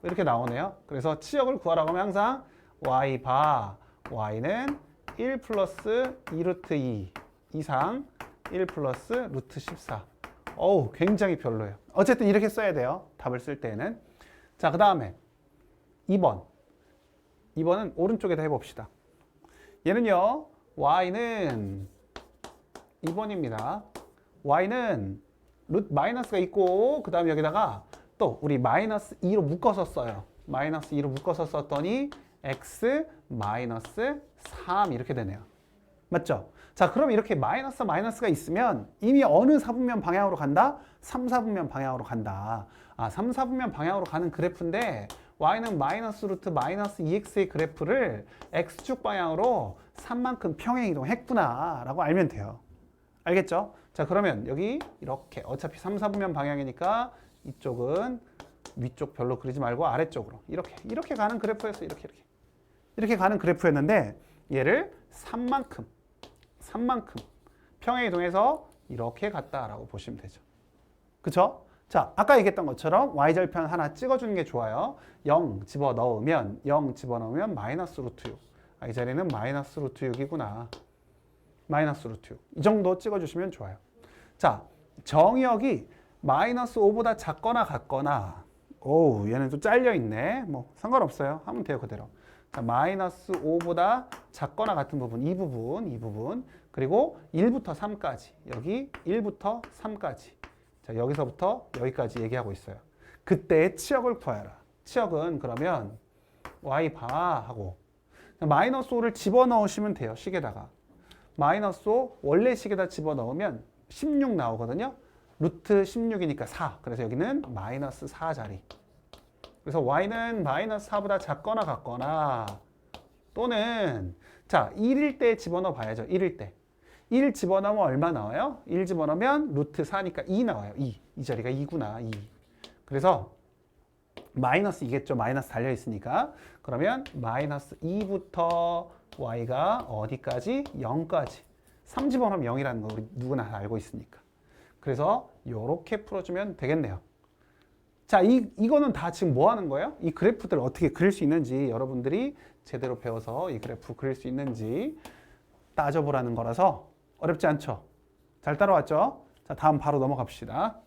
이렇게 나오네요. 그래서 치역을 구하라고 하면 항상 y 바 y는 1 플러스 2 루트 2 이상 1 플러스 루트 14. 굉장히 별로예요. 어쨌든 이렇게 써야 돼요. 답을 쓸 때는. 자, 그 다음에 2번은 오른쪽에다 해봅시다. 얘는요, y는 2번입니다. y는 마이너스가 있고 그 다음에 여기다가 또 우리 마이너스 2로 묶어서 써요. 마이너스 2로 묶어서 썼더니 x 마이너스 3 이렇게 되네요. 맞죠? 자, 그럼 이렇게 마이너스가 있으면 이미 어느 사분면 방향으로 간다? 3, 4분면 방향으로 간다. 3, 4분면 방향으로 가는 그래프인데 y는 마이너스 루트 마이너스 2x의 그래프를 x축 방향으로 3만큼 평행 이동했구나 라고 알면 돼요. 알겠죠? 자, 그러면 여기 이렇게 어차피 3, 4분면 방향이니까 이쪽은 위쪽 별로 그리지 말고 아래쪽으로 이렇게 가는 그래프였어. 이렇게 가는 그래프였는데 얘를 3만큼 평행 이동해서 이렇게 갔다라고 보시면 되죠. 그쵸? 자, 아까 얘기했던 것처럼 y절편 하나 찍어주는 게 좋아요. 0 집어넣으면 마이너스 루트 6. 이 자리는 마이너스 루트 6이구나. 마이너스 루트 6. 이 정도 찍어주시면 좋아요. 자, 정역이 마이너스 5보다 작거나 같거나, 오, 얘는 좀 잘려있네. 뭐, 상관없어요. 하면 돼요, 그대로. 자, 마이너스 5보다 작거나 같은 부분, 이 부분. 그리고 1부터 3까지. 여기 1부터 3까지. 자, 여기서부터 여기까지 얘기하고 있어요. 그때의 치역을 구하라. 치역은 그러면 y 바 하고 마이너스 5를 집어넣으시면 돼요. 식에다가. 마이너스 5 원래 식에다 집어넣으면 16 나오거든요. 루트 16이니까 4. 그래서 여기는 마이너스 4 자리. 그래서 y는 마이너스 4보다 작거나 같거나 또는 자 1일 때 집어넣어 봐야죠. 1일 때. 1 집어넣으면 얼마 나와요? 1 집어넣으면 루트 4니까 2 나와요. 2. 이 자리가 2구나. 2. 그래서 마이너스 2겠죠. 마이너스 달려있으니까. 그러면 마이너스 2부터 y가 어디까지? 0까지. 3 집어넣으면 0이라는 거 우리 누구나 다 알고 있으니까. 그래서 이렇게 풀어주면 되겠네요. 자, 이거는 다 지금 뭐 하는 거예요? 이 그래프들 어떻게 그릴 수 있는지 여러분들이 제대로 배워서 이 그래프 그릴 수 있는지 따져보라는 거라서 어렵지 않죠? 잘 따라왔죠? 자, 다음 바로 넘어갑시다.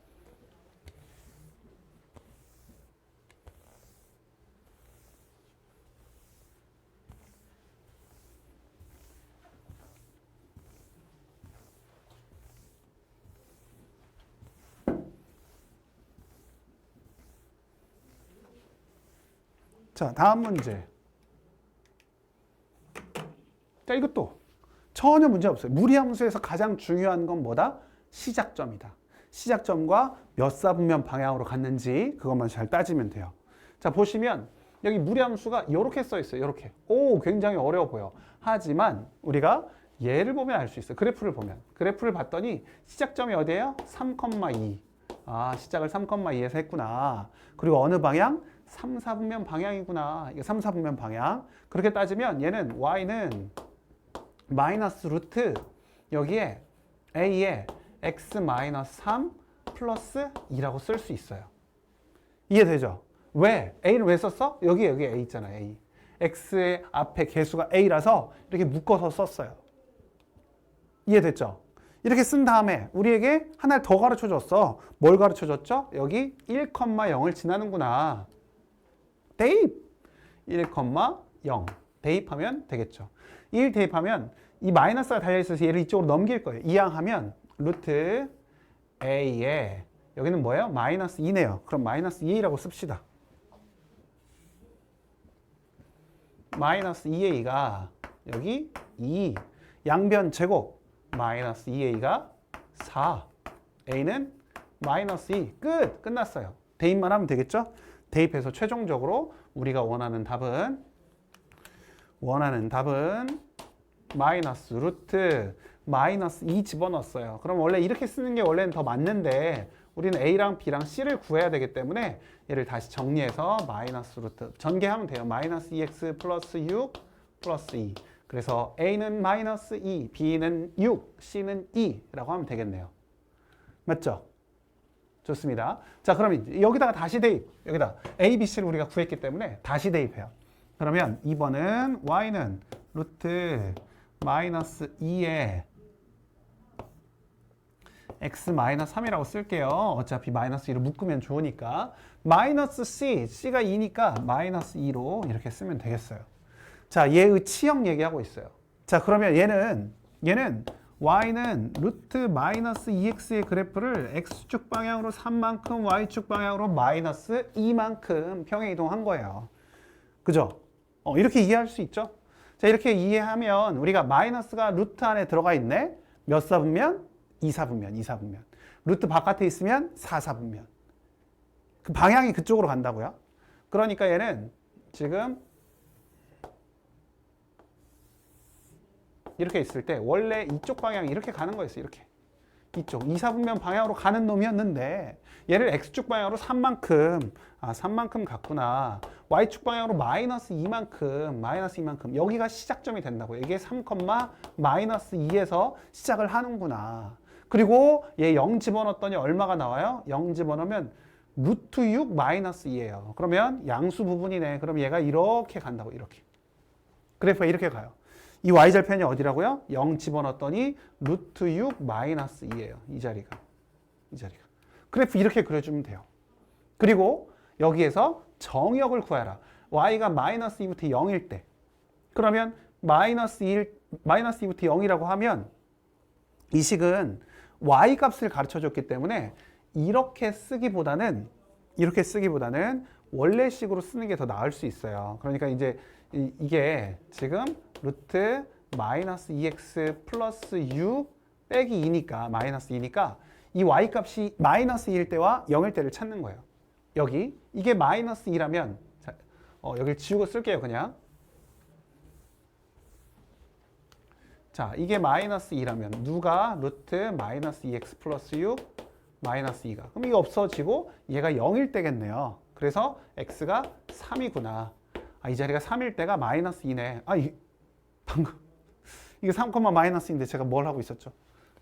자, 다음 문제. 자, 이것도 전혀 문제 없어요. 무리함수에서 가장 중요한 건 뭐다? 시작점이다. 시작점과 몇 사분면 방향으로 갔는지 그것만 잘 따지면 돼요. 자, 보시면 여기 무리함수가 이렇게 써 있어요. 이렇게. 오, 굉장히 어려워 보여. 하지만 우리가 얘를 보면 알 수 있어요. 그래프를 보면. 그래프를 봤더니 시작점이 어디예요? 3,2. 아, 시작을 3,2에서 했구나. 그리고 어느 방향? 3, 4분면 방향이구나. 이게 3, 4분면 방향. 그렇게 따지면 얘는 y는 마이너스 루트 여기에 a에 x 마이너스 3 플러스 2라고 쓸 수 있어요. 이해되죠? 왜? a를 왜 썼어? 여기 a 있잖아. a. x의 앞에 개수가 a라서 이렇게 묶어서 썼어요. 이해됐죠? 이렇게 쓴 다음에 우리에게 하나를 더 가르쳐줬어. 뭘 가르쳐줬죠? 여기 1,0을 지나는구나. 대입! 1,0 대입하면 되겠죠. 1 대입하면 이 마이너스가 달려있어서 얘를 이쪽으로 넘길 거예요. 이항하면 루트 a에 여기는 뭐예요? 마이너스 2네요. 그럼 마이너스 2a라고 씁시다. 마이너스 2a가 여기 2 양변 제곱 마이너스 2a가 4 a는 마이너스 2 끝났어요. 대입만 하면 되겠죠? 대입해서 최종적으로 우리가 원하는 답은 마이너스 루트 마이너스 2 집어넣었어요. 그럼 원래 이렇게 쓰는 게 원래는 더 맞는데 우리는 A랑 B랑 C를 구해야 되기 때문에 얘를 다시 정리해서 마이너스 루트 전개하면 돼요. 마이너스 2x 플러스 6 플러스 2. 그래서 A는 마이너스 2, B는 6, C는 2라고 하면 되겠네요. 맞죠? 좋습니다. 자, 그럼 이제 여기다가 다시 대입. 여기다 A, B, C를 우리가 구했기 때문에 다시 대입해요. 그러면 2번은 y는 루트 마이너스 2에 x 마이너스 3이라고 쓸게요. 어차피 마이너스 2로 묶으면 좋으니까. 마이너스 c가 2니까 마이너스 2로 이렇게 쓰면 되겠어요. 자, 얘의 치역 얘기하고 있어요. 자, 그러면 얘는 y는 루트 마이너스 2x의 그래프를 x축 방향으로 3만큼 y축 방향으로 마이너스 2만큼 평행 이동한 거예요. 그죠? 이렇게 이해할 수 있죠? 자, 이렇게 이해하면 우리가 마이너스가 루트 안에 들어가 있네. 몇 사분면? 2사분면. 루트 바깥에 있으면 4사분면. 그 방향이 그쪽으로 간다고요? 그러니까 얘는 지금 이렇게 있을 때 원래 이쪽 방향이 이렇게 가는 거였어요. 이렇게. 이쪽 2, 4분면 방향으로 가는 놈이었는데 얘를 X축 방향으로 3만큼 3만큼 갔구나. Y축 방향으로 마이너스 2만큼 여기가 시작점이 된다고. 이게 3, 마이너스 2에서 시작을 하는구나. 그리고 얘 0 집어넣었더니 얼마가 나와요? 0 집어넣으면 루트 6 마이너스 2예요. 그러면 양수 부분이네. 그럼 얘가 이렇게 간다고. 이렇게. 그래프가 이렇게 가요. 이 y절편이 어디라고요? 0 집어넣었더니 루트 6 마이너스 2예요. 이 자리가. 그래프 이렇게 그려주면 돼요. 그리고 여기에서 정역을 구해라. y가 마이너스 2부터 0일 때. 그러면 마이너스 2부터 0이라고 하면 이 식은 y 값을 가르쳐줬기 때문에 이렇게 쓰기보다는 원래 식으로 쓰는 게 더 나을 수 있어요. 그러니까 이제 이게 지금 루트 마이너스 2x 플러스 6 빼기 2니까 마이너스 2니까 이 y 값이 마이너스 2일 때와 0일 때를 찾는 거예요. 여기 이게 마이너스 2라면 여기를 지우고 쓸게요. 그냥. 자, 이게 마이너스 2라면 누가 루트 마이너스 2x 플러스 6 마이너스 2가. 그럼 이거 없어지고 얘가 0일 때겠네요. 그래서 x가 3이구나. 이 자리가 3일 때가 마이너스 2네. 방금 이게 3, 마이너스인데 제가 뭘 하고 있었죠?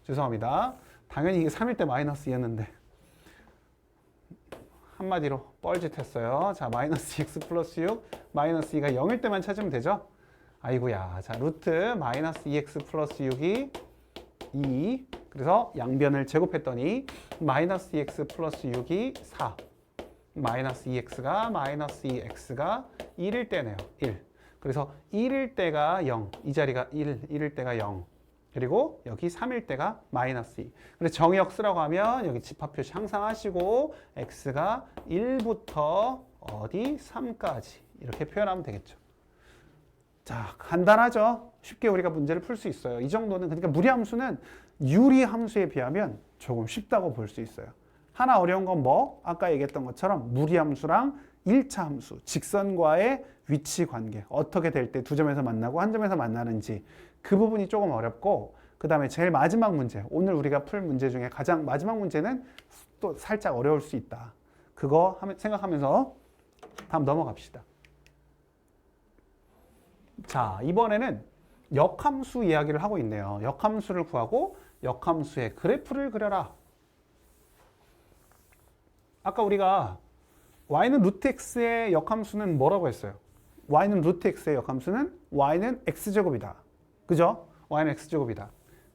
죄송합니다. 당연히 이게 3일 때 마이너스 2였는데 한마디로 뻘짓했어요. 자, 마이너스 x 플러스 6 마이너스 2가 0일 때만 찾으면 되죠? 아이고야. 자, 루트 마이너스 2x 플러스 6이 2. 그래서 양변을 제곱했더니 마이너스 2x 플러스 6이 4. 마이너스 2x가 마이너스 2x가 1일 때네요. 1. 그래서 1일 때가 0. 이 자리가 1일 때가 0. 그리고 여기 3일 때가 마이너스 2. 그래서 정의역 쓰라고 하면 여기 집합표시 항상 하시고 x가 1부터 어디 3까지 이렇게 표현하면 되겠죠. 자, 간단하죠? 쉽게 우리가 문제를 풀 수 있어요. 이 정도는 그러니까 무리함수는 유리함수에 비하면 조금 쉽다고 볼 수 있어요. 하나 어려운 건 뭐? 아까 얘기했던 것처럼 무리함수랑 1차 함수, 직선과의 위치 관계, 어떻게 될 때 두 점에서 만나고 한 점에서 만나는지 그 부분이 조금 어렵고 그 다음에 제일 마지막 문제, 오늘 우리가 풀 문제 중에 가장 마지막 문제는 또 살짝 어려울 수 있다. 그거 생각하면서 다음 넘어갑시다. 자, 이번에는 역함수 이야기를 하고 있네요. 역함수를 구하고 역함수의 그래프를 그려라. 아까 우리가 y는 루트 x의 역함수는 뭐라고 했어요? y는 루트 x의 역함수는 y는 x제곱이다. 그죠? y는 x제곱이다.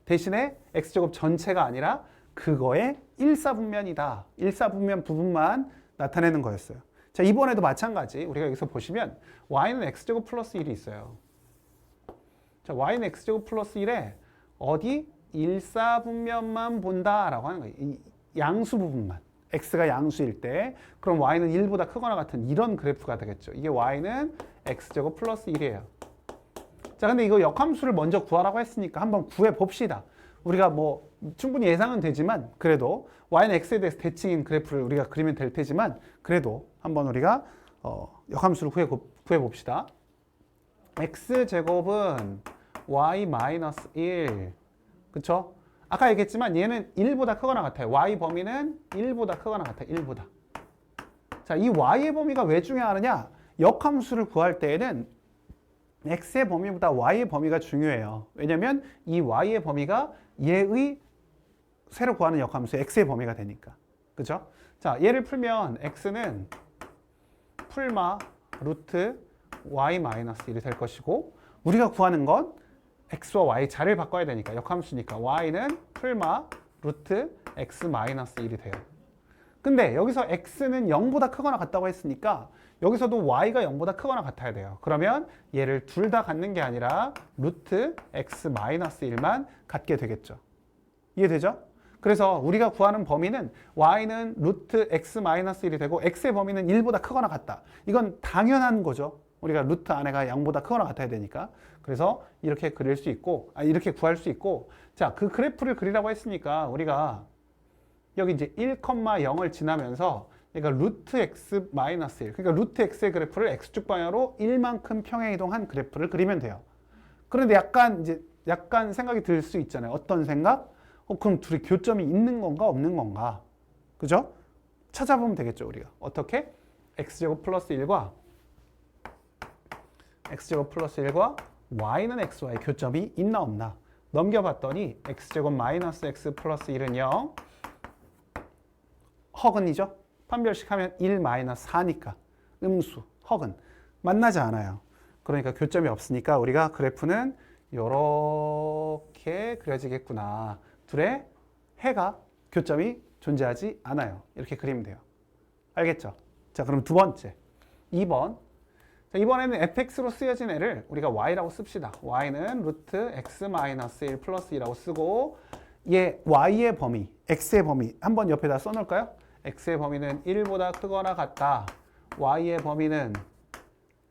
대신에 x제곱 전체가 아니라 그거의 일사분면이다. 일사분면 부분만 나타내는 거였어요. 자, 이번에도 마찬가지. 우리가 여기서 보시면 y는 x제곱 플러스 1이 있어요. 자, y는 x제곱 플러스 1에 어디? 일사분면만 본다라고 하는 거예요. 이 양수 부분만. x가 양수일 때 그럼 y는 1보다 크거나 같은 이런 그래프가 되겠죠. 이게 y는 x제곱 플러스 1이에요. 자, 근데 이거 역함수를 먼저 구하라고 했으니까 한번 구해 봅시다. 우리가 뭐 충분히 예상은 되지만 그래도 y는 x에 대해서 대칭인 그래프를 우리가 그리면 될 테지만 그래도 한번 우리가 역함수를 구해 봅시다. x제곱은 y 마이너스 1 그쵸? 아까 얘기했지만 얘는 1보다 크거나 같아요. y 범위는 1보다 크거나 같아요. 1보다. 자, 이 y의 범위가 왜 중요하느냐? 역함수를 구할 때에는 x의 범위보다 y의 범위가 중요해요. 왜냐면 이 y의 범위가 얘의 새로 구하는 역함수 x의 범위가 되니까. 그죠? 자, 얘를 풀면 x는 풀마 루트 y 마이너스 1이 될 것이고 우리가 구하는 건 x와 y 자리를 바꿔야 되니까 역함수니까 y는 풀마 루트 x 마이너스 1이 돼요. 근데 여기서 x는 0보다 크거나 같다고 했으니까 여기서도 y가 0보다 크거나 같아야 돼요. 그러면 얘를 둘 다 갖는 게 아니라 루트 x 마이너스 1만 갖게 되겠죠. 이해되죠? 그래서 우리가 구하는 범위는 y는 루트 x 마이너스 1이 되고 x의 범위는 1보다 크거나 같다. 이건 당연한 거죠. 우리가 루트 안에가 0보다 크거나 같아야 되니까. 그래서 이렇게 그릴 수 있고, 이렇게 구할 수 있고, 자, 그 그래프를 그리라고 했으니까 우리가 여기 이제 1,0을 지나면서 그러니까 루트 x 마이너스 1. 그러니까 루트 x의 그래프를 x축 방향으로 1만큼 평행 이동한 그래프를 그리면 돼요. 그런데 약간 생각이 들 수 있잖아요. 어떤 생각? 그럼 둘이 교점이 있는 건가 없는 건가? 그죠? 찾아보면 되겠죠, 우리가. 어떻게? x제곱 플러스 1과 y는 xy 교점이 있나 없나? 넘겨봤더니 x제곱 마이너스 x 플러스 1은 0. 허근이죠? 판별식하면 1 마이너스 4니까 음수, 허근. 만나지 않아요. 그러니까 교점이 없으니까 우리가 그래프는 이렇게 그려지겠구나. 둘의 해가 교점이 존재하지 않아요. 이렇게 그리면 돼요. 알겠죠? 자, 그럼 두 번째. 2번. 자, 이번에는 fx로 쓰여진 애를 우리가 y라고 씁시다. y는 루트 x 마이너스 1 플러스 2라고 쓰고 얘 y의 범위, x의 범위 한번 옆에다 써놓을까요? x의 범위는 1보다 크거나 같다. y의 범위는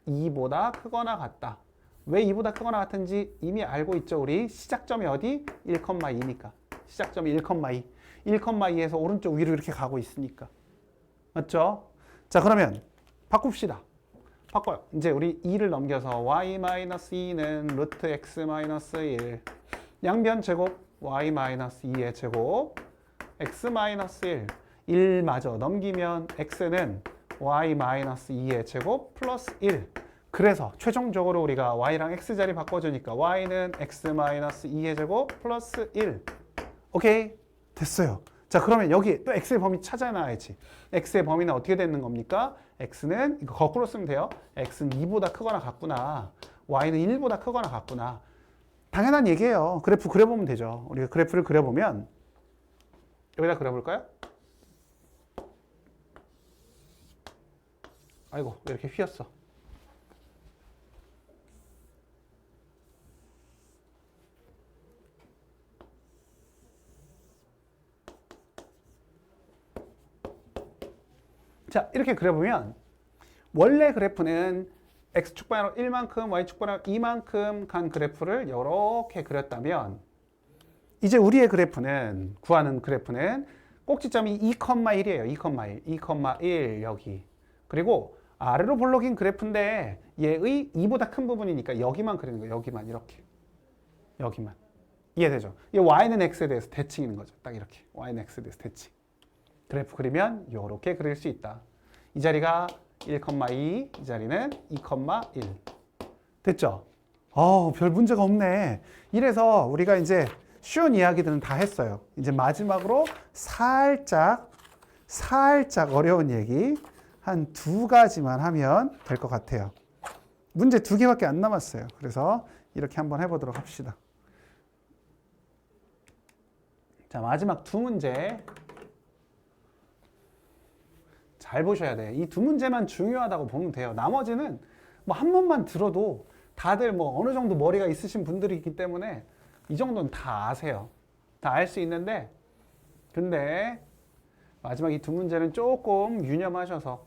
2보다 크거나 같다. 왜 2보다 크거나 같은지 이미 알고 있죠. 우리 시작점이 어디? 1,2니까. 시작점이 1,2. 1,2에서 오른쪽 위로 이렇게 가고 있으니까. 맞죠? 자, 그러면 바꿉시다. 바꿔요. 이제 우리 2를 넘겨서 y-2는 루트 x-1 양변 제곱 y-2의 제곱 x-1 1마저 넘기면 x는 y-2의 제곱 플러스 1. 그래서 최종적으로 우리가 y랑 x 자리 바꿔주니까 y는 x-2의 제곱 플러스 1. 오케이? 됐어요. 자, 그러면 여기 또 x의 범위 찾아놔야지. x의 범위는 어떻게 되는 겁니까? x는 이거 거꾸로 쓰면 돼요. x는 2보다 크거나 같구나. y는 1보다 크거나 같구나. 당연한 얘기예요. 그래프 그려보면 되죠. 우리가 그래프를 그려보면 여기다 그려볼까요? 아이고, 왜 이렇게 휘었어? 자, 이렇게 그려보면 원래 그래프는 x축 방향으로 1만큼, y축 방향으로 2만큼 간 그래프를 이렇게 그렸다면 이제 우리의 그래프는, 구하는 그래프는 꼭지점이 2,1이에요. 2,1, 2,1 여기. 그리고 아래로 볼록인 그래프인데 얘의 2보다 큰 부분이니까 여기만 그리는 거예요. 여기만 이렇게. 여기만. 이해되죠? 이 y는 x에 대해서 대칭인 거죠. 딱 이렇게. y는 x에 대해서 대칭. 그래프 그리면 이렇게 그릴 수 있다. 이 자리가 1,2, 이 자리는 2,1. 됐죠? 별 문제가 없네. 이래서 우리가 이제 쉬운 이야기들은 다 했어요. 이제 마지막으로 살짝 어려운 얘기 한 2가지만 하면 될 것 같아요. 문제 2개밖에 안 남았어요. 그래서 이렇게 한번 해보도록 합시다. 자, 마지막 2문제. 잘 보셔야 돼요. 이 2문제만 중요하다고 보면 돼요. 나머지는 뭐 한 번만 들어도 다들 뭐 어느 정도 머리가 있으신 분들이기 때문에 이 정도는 다 아세요. 다 알 수 있는데 근데 마지막 이 2문제는 조금 유념하셔서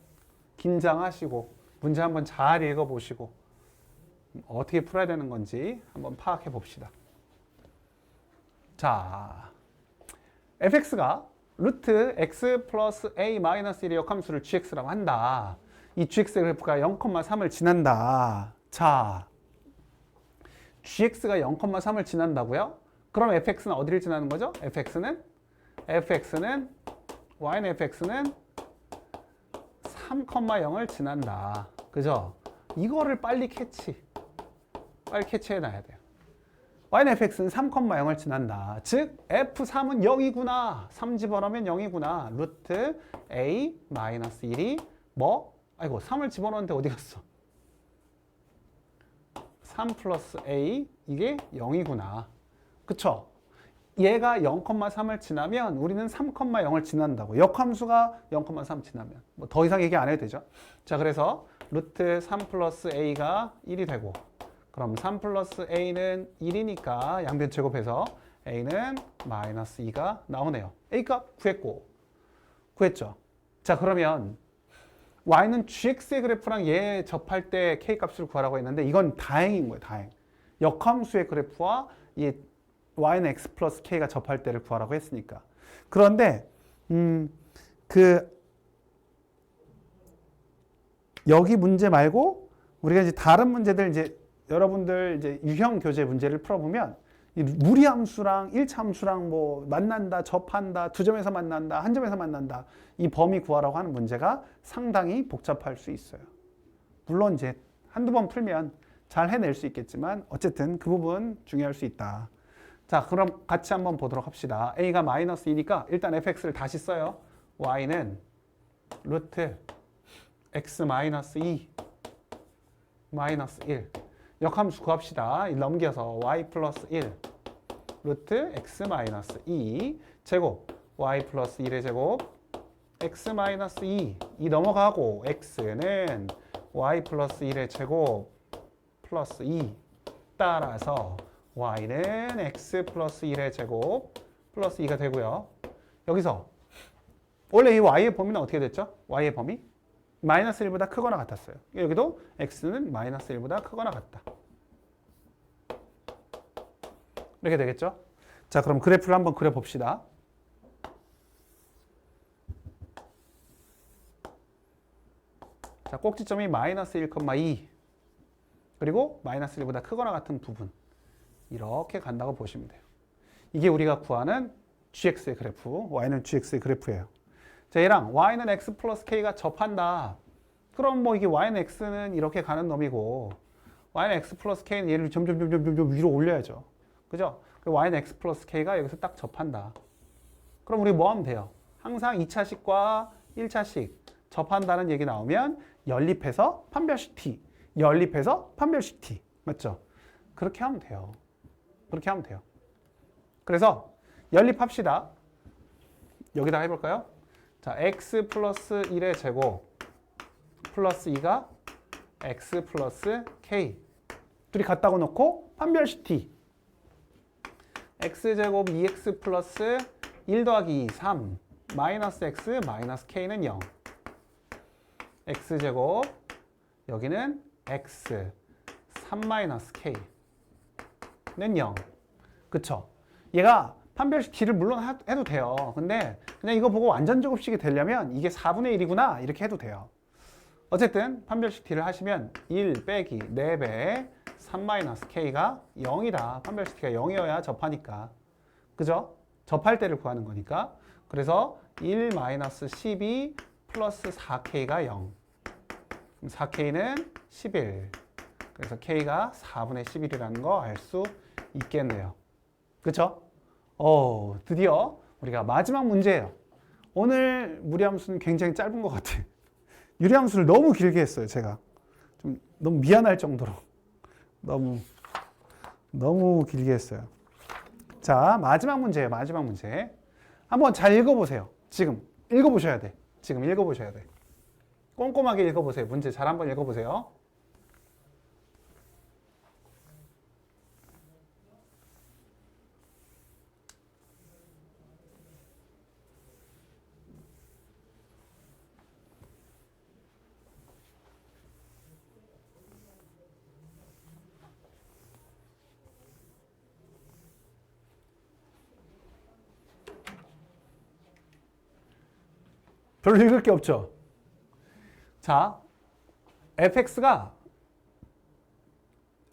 긴장하시고 문제 한번 잘 읽어보시고 어떻게 풀어야 되는 건지 한번 파악해 봅시다. 자, fx가 루트 x 플러스 a 마이너스 1의 역함수를 gx라고 한다. 이 gx 그래프가 0,3을 지난다. 자, gx가 0,3을 지난다고요? 그럼 fx는 어디를 지나는 거죠? fx는 y는 fx는 3,0을 지난다. 그죠? 이거를 빨리 캐치해놔야 돼요. y는 fx는 3,0을 지난다. 즉 f3은 0이구나. 3 집어넣으면 0이구나. 루트 a 마이너스 1이 뭐? 아이고 3을 집어넣었는데 어디 갔어? 3 플러스 a 이게 0이구나. 그쵸? 얘가 0,3을 지나면 우리는 3,0을 지난다고. 역함수가 0,3 지나면 뭐 더 이상 얘기 안 해도 되죠. 자, 그래서 루트 3 플러스 a가 1이 되고 그럼 3 플러스 a는 1이니까 양변 제곱해서 a는 마이너스 2가 나오네요. a 값 구했죠. 자, 그러면 y는 gx의 그래프랑 얘 접할 때 k 값을 구하라고 했는데 이건 다행인 거예요. 다행. 역함수의 그래프와 이 y는 x 플러스 k가 접할 때를 구하라고 했으니까. 그런데 그 여기 문제 말고 우리가 이제 다른 문제들 이제 여러분들 이제 유형 교재 문제를 풀어보면 이 무리함수랑 1차 함수랑 뭐 만난다, 접한다, 두 점에서 만난다, 한 점에서 만난다 이 범위 구하라고 하는 문제가 상당히 복잡할 수 있어요. 물론 이제 한두 번 풀면 잘 해낼 수 있겠지만 어쨌든 그 부분 중요할 수 있다. 자, 그럼 같이 한번 보도록 합시다. a가 마이너스 2니까 일단 fx를 다시 써요. y는 루트 x 마이너스 2 마이너스 1 역함수 구합시다. 넘겨서 y 플러스 1 루트 x 마이너스 2 제곱 y 플러스 1의 제곱 x 마이너스 2 넘어가고 x는 y 플러스 1의 제곱 플러스 2 따라서 y는 x 플러스 1의 제곱 플러스 2가 되고요. 여기서 원래 이 y의 범위는 어떻게 됐죠? y의 범위? 마이너스 1보다 크거나 같았어요. 여기도 x는 마이너스 1보다 크거나 같다. 이렇게 되겠죠? 자, 그럼 그래프를 한번 그려봅시다. 자, 꼭지점이 마이너스 1,2 그리고 마이너스 1보다 크거나 같은 부분 이렇게 간다고 보시면 돼요. 이게 우리가 구하는 gx의 그래프, y는 gx의 그래프예요. 자, 얘랑 y는 x 플러스 k가 접한다. 그럼 뭐 이게 y는 x는 이렇게 가는 놈이고 y는 x 플러스 k는 얘를 점점 위로 올려야죠. 그죠? y는 x 플러스 k가 여기서 딱 접한다. 그럼 우리 뭐 하면 돼요? 항상 2차식과 1차식 접한다는 얘기 나오면 연립해서 판별식 t, 연립해서 판별식 t. 맞죠? 그렇게 하면 돼요. 그렇게 하면 돼요. 그래서 연립합시다. 여기다 해볼까요? 자, x 플러스 1의 제곱 플러스 2가 x 플러스 k. 둘이 같다고 놓고 판별식 t. x제곱 2x 플러스 1 더하기 2, 3 마이너스 x 마이너스 k는 0. x제곱 여기는 x 3 마이너스 k는 0. 그쵸? 얘가 판별식 t를 물론 해도 돼요. 근데 그냥 이거 보고 완전제곱식이 되려면 이게 4분의 1이구나 이렇게 해도 돼요. 어쨌든 판별식 t를 하시면 1 빼기 4배 3 마이너스 k가 0이다. 판별식 t가 0이어야 접하니까. 그죠? 접할 때를 구하는 거니까. 그래서 1 마이너스 12 플러스 4k가 0. 그럼 4k는 11. 그래서 k가 4분의 11이라는 거 알 수 있겠네요. 그쵸? 드디어 우리가 마지막 문제예요. 오늘 무리함수는 굉장히 짧은 것 같아요. 유리함수를 너무 길게 했어요, 제가. 좀 너무 미안할 정도로. 너무 길게 했어요. 자, 마지막 문제예요, 마지막 문제. 한번 잘 읽어보세요. 지금 읽어보셔야 돼. 지금 읽어보셔야 돼. 꼼꼼하게 읽어보세요. 문제 잘 한번 읽어보세요. 별로 읽을 게 없죠. 자, fx가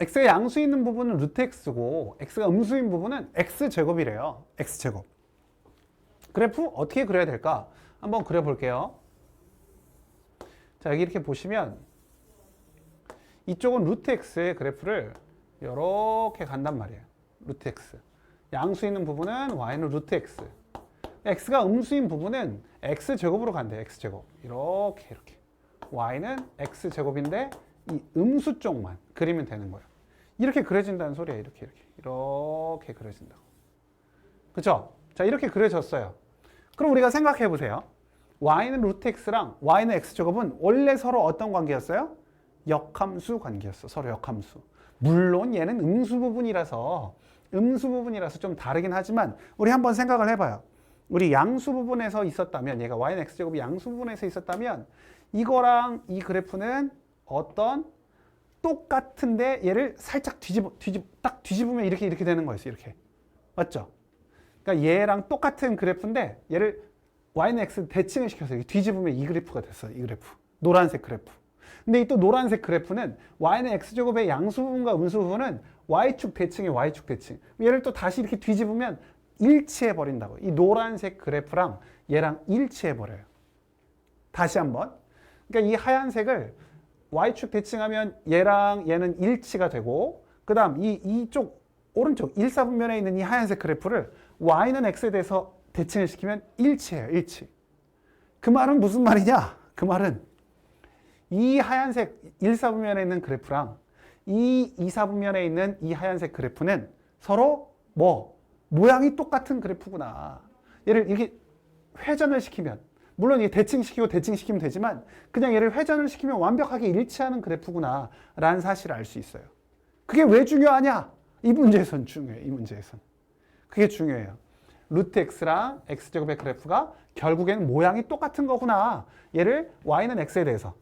x가 양수 있는 부분은 루트 x고 x가 음수인 부분은 x제곱이래요. x제곱. 그래프 어떻게 그려야 될까? 한번 그려볼게요. 자, 여기 이렇게 보시면 이쪽은 루트 x의 그래프를 이렇게 간단 말이에요. 루트 x. 양수 있는 부분은 y는 루트 x. x가 음수인 부분은 x제곱으로 간대요. x제곱. 이렇게. y는 x제곱인데 이 음수 쪽만 그리면 되는 거예요. 이렇게 그려진다는 소리예요. 이렇게 그려진다고. 그쵸? 자, 이렇게 그려졌어요. 그럼 우리가 생각해 보세요. y는 루트 x랑 y는 x제곱은 원래 서로 어떤 관계였어요? 역함수 관계였어. 서로 역함수. 물론 얘는 음수 부분이라서 좀 다르긴 하지만 우리 한번 생각을 해봐요. 우리 양수 부분에서 있었다면, 얘가 y는 x제곱이 양수 부분에서 있었다면 이거랑 이 그래프는 어떤 똑같은데 얘를 살짝 딱 뒤집으면 이렇게 되는 거였어요. 이렇게. 맞죠? 그러니까 얘랑 똑같은 그래프인데 얘를 y는 x 대칭을 시켜서 뒤집으면 이 그래프가 됐어요. 이 그래프. 노란색 그래프. 근데 이 또 노란색 그래프는 y는 x제곱의 양수부분과 음수부분은 y축 대칭이 y축 대칭. 얘를 또 다시 이렇게 뒤집으면 일치해 버린다고. 이 노란색 그래프랑 얘랑 일치해 버려요. 다시 한번. 그러니까 이 하얀색을 y축 대칭하면 얘랑 얘는 일치가 되고, 그 다음 이쪽 오른쪽 1사분면에 있는 이 하얀색 그래프를 y는 x에 대해서 대칭을 시키면 일치해요. 일치. 그 말은 무슨 말이냐? 그 말은 이 하얀색 1사분면에 있는 그래프랑 이 2사분면에 있는 이 하얀색 그래프는 서로 모양이 똑같은 그래프구나. 얘를 이렇게 회전을 시키면, 물론 이게 대칭시키면 되지만 그냥 얘를 회전을 시키면 완벽하게 일치하는 그래프구나 라는 사실을 알 수 있어요. 그게 왜 중요하냐? 이 문제에선 중요해요. 이 문제에선. 그게 중요해요. 루트 x랑 x제곱의 그래프가 결국에는 모양이 똑같은 거구나. 얘를 y는 x에 대해서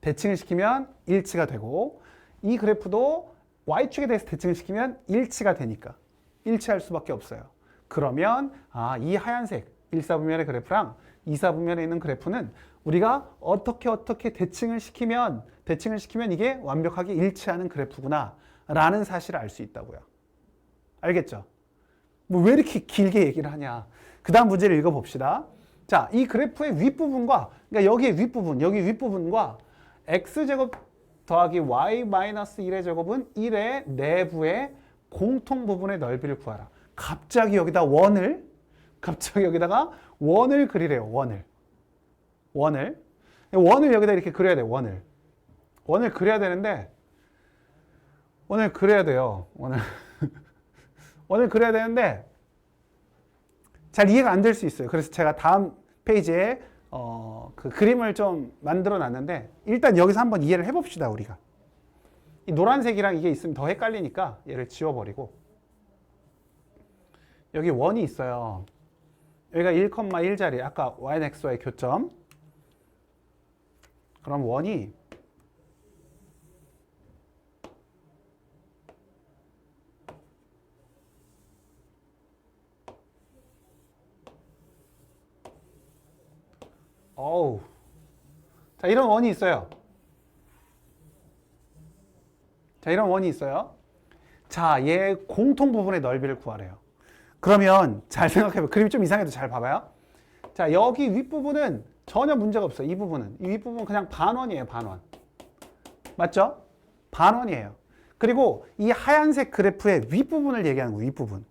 대칭을 시키면 일치가 되고, 이 그래프도 y축에 대해서 대칭을 시키면 일치가 되니까 일치할 수밖에 없어요. 그러면 이 하얀색 1사분면의 그래프랑 2사분면에 있는 그래프는 우리가 어떻게 대칭을 시키면 이게 완벽하게 일치하는 그래프구나 라는 사실을 알 수 있다고요. 알겠죠? 뭐 왜 이렇게 길게 얘기를 하냐. 그 다음 문제를 읽어봅시다. 자, 이 그래프의 윗부분과, 그러니까 여기 윗부분과 x제곱 더하기 y-1의 제곱은 1의 내부의 공통 부분의 넓이를 구하라. 갑자기 여기다가 원을 그리래요. 원을 여기다 이렇게 그려야 돼요. 원을 그려야 되는데, 원을 그려야 되는데 잘 이해가 안 될 수 있어요. 그래서 제가 다음 페이지에 그 그림을 좀 만들어 놨는데, 일단 여기서 한번 이해를 해봅시다. 우리가 이 노란색이랑 이게 있으면 더 헷갈리니까 얘를 지워버리고, 여기 원이 있어요. 여기가 1,1자리, 아까 y는 x와의 교점. 그럼 원이 자, 이런 원이 있어요. 자, 얘 공통 부분의 넓이를 구하래요. 그러면 잘 생각해봐요. 그림이 좀 이상해도 잘 봐봐요. 자, 여기 윗부분은 전혀 문제가 없어요. 이 윗부분 그냥 반원이에요. 반원. 맞죠? 반원이에요. 그리고 이 하얀색 그래프의 윗부분을 얘기하는 거예요. 윗부분.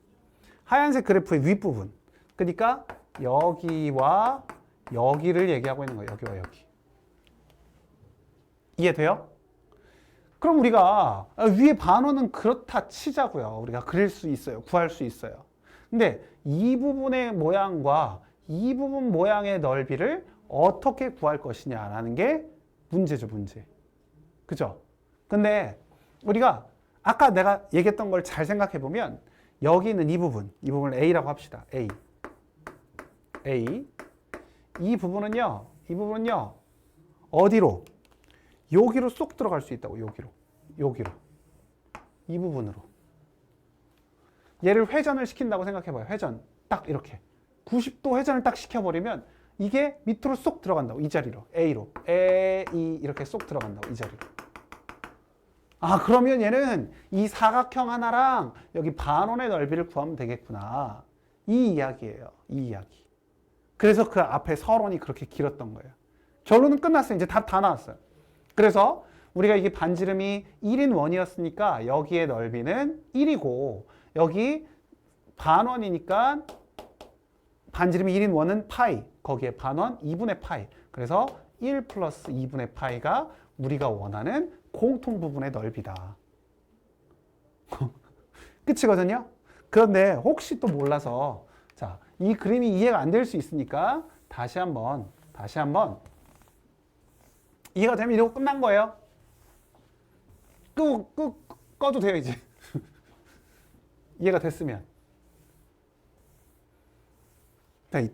하얀색 그래프의 윗부분. 그러니까 여기와 여기를 얘기하고 있는 거예요. 여기와 여기. 이해돼요? 그럼 우리가 위에 반원은 그렇다 치자고요. 우리가 그릴 수 있어요. 구할 수 있어요. 근데 이 부분의 모양과 이 부분 모양의 넓이를 어떻게 구할 것이냐라는 게 문제죠, 문제. 그죠? 근데 우리가 아까 내가 얘기했던 걸 잘 생각해 보면, 여기 있는 이 부분을 A라고 합시다. A. 이 부분은요, 어디로? 여기로 쏙 들어갈 수 있다고. 여기로. 이 부분으로. 얘를 회전을 시킨다고 생각해봐요. 회전. 딱 이렇게. 90도 회전을 딱 시켜버리면 이게 밑으로 쏙 들어간다고. 이 자리로. A로. A 이렇게 쏙 들어간다고. 이 자리로. 그러면 얘는 이 사각형 하나랑 여기 반원의 넓이를 구하면 되겠구나. 이 이야기예요. 이 이야기. 그래서 그 앞에 서론이 그렇게 길었던 거예요. 결론은 끝났어요. 이제 답 다 나왔어요. 그래서 우리가 이게 반지름이 1인 원이었으니까 여기의 넓이는 1이고, 여기 반원이니까 반지름이 1인 원은 파이, 거기에 반원 2분의 파이. 그래서 1 플러스 2분의 파이가 우리가 원하는 공통 부분의 넓이다. 끝이거든요. 그런데 혹시 또 몰라서, 자, 이 그림이 이해가 안 될 수 있으니까 다시 한번 이해가 되면 이러고 끝난 거예요. 꺼도 돼요, 이제. 이해가 됐으면. 이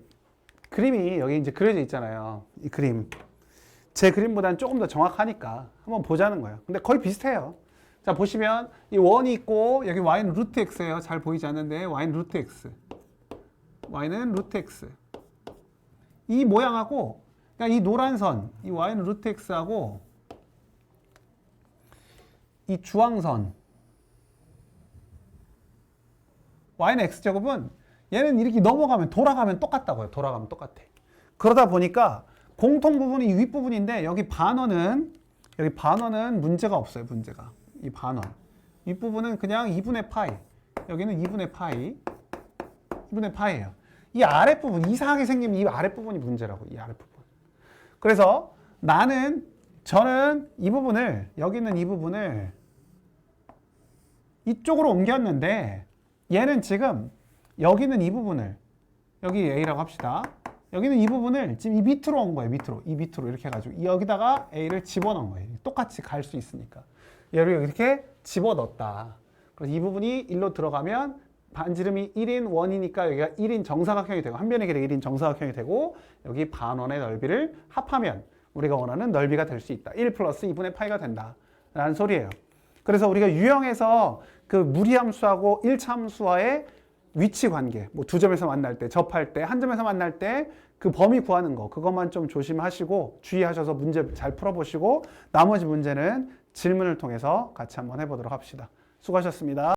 그림이 여기 이제 그려져 있잖아요. 이 그림. 제 그림보다는 조금 더 정확하니까 한번 보자는 거예요. 근데 거의 비슷해요. 자, 보시면 이 원이 있고, 여기 y는 루트 x예요. 잘 보이지 않는데 y는 루트 x. 이 모양하고 그러니까 이 노란 선, 이 y는 루트 x하고 이 주황선 y는 x제곱은 얘는 이렇게 넘어가면 돌아가면 똑같다고요. 돌아가면 똑같아. 그러다 보니까 공통 부분이 이 윗부분인데 여기 반원은 문제가 없어요. 문제가. 이 반원. 윗부분은 그냥 2분의 파이. 여기는 2분의 파이예요. 이 아랫부분 이상하게 생기면 이 아랫부분이 문제라고. 이 아랫부분. 그래서 저는 이 부분을 여기 있는 이 부분을 이쪽으로 옮겼는데 얘는 지금 여기 있는 이 부분을 여기 A라고 합시다. 여기는 이 부분을 지금 이 밑으로 온 거예요. 이 밑으로 이렇게 해가지고 여기다가 A를 집어넣은 거예요. 똑같이 갈 수 있으니까. 얘를 이렇게 집어넣었다. 그래서 이 부분이 1로 들어가면 반지름이 1인 원이니까 여기가 1인 정사각형이 되고 한 변의 길이가 1인 정사각형이 되고 여기 반원의 넓이를 합하면 우리가 원하는 넓이가 될 수 있다. 1 플러스 2분의 파이가 된다. 라는 소리예요. 그래서 우리가 유형에서 그 무리함수하고 1차함수와의 위치 관계, 뭐 두 점에서 만날 때, 접할 때, 한 점에서 만날 때 그 범위 구하는 거, 그것만 좀 조심하시고 주의하셔서 문제 잘 풀어보시고 나머지 문제는 질문을 통해서 같이 한번 해보도록 합시다. 수고하셨습니다.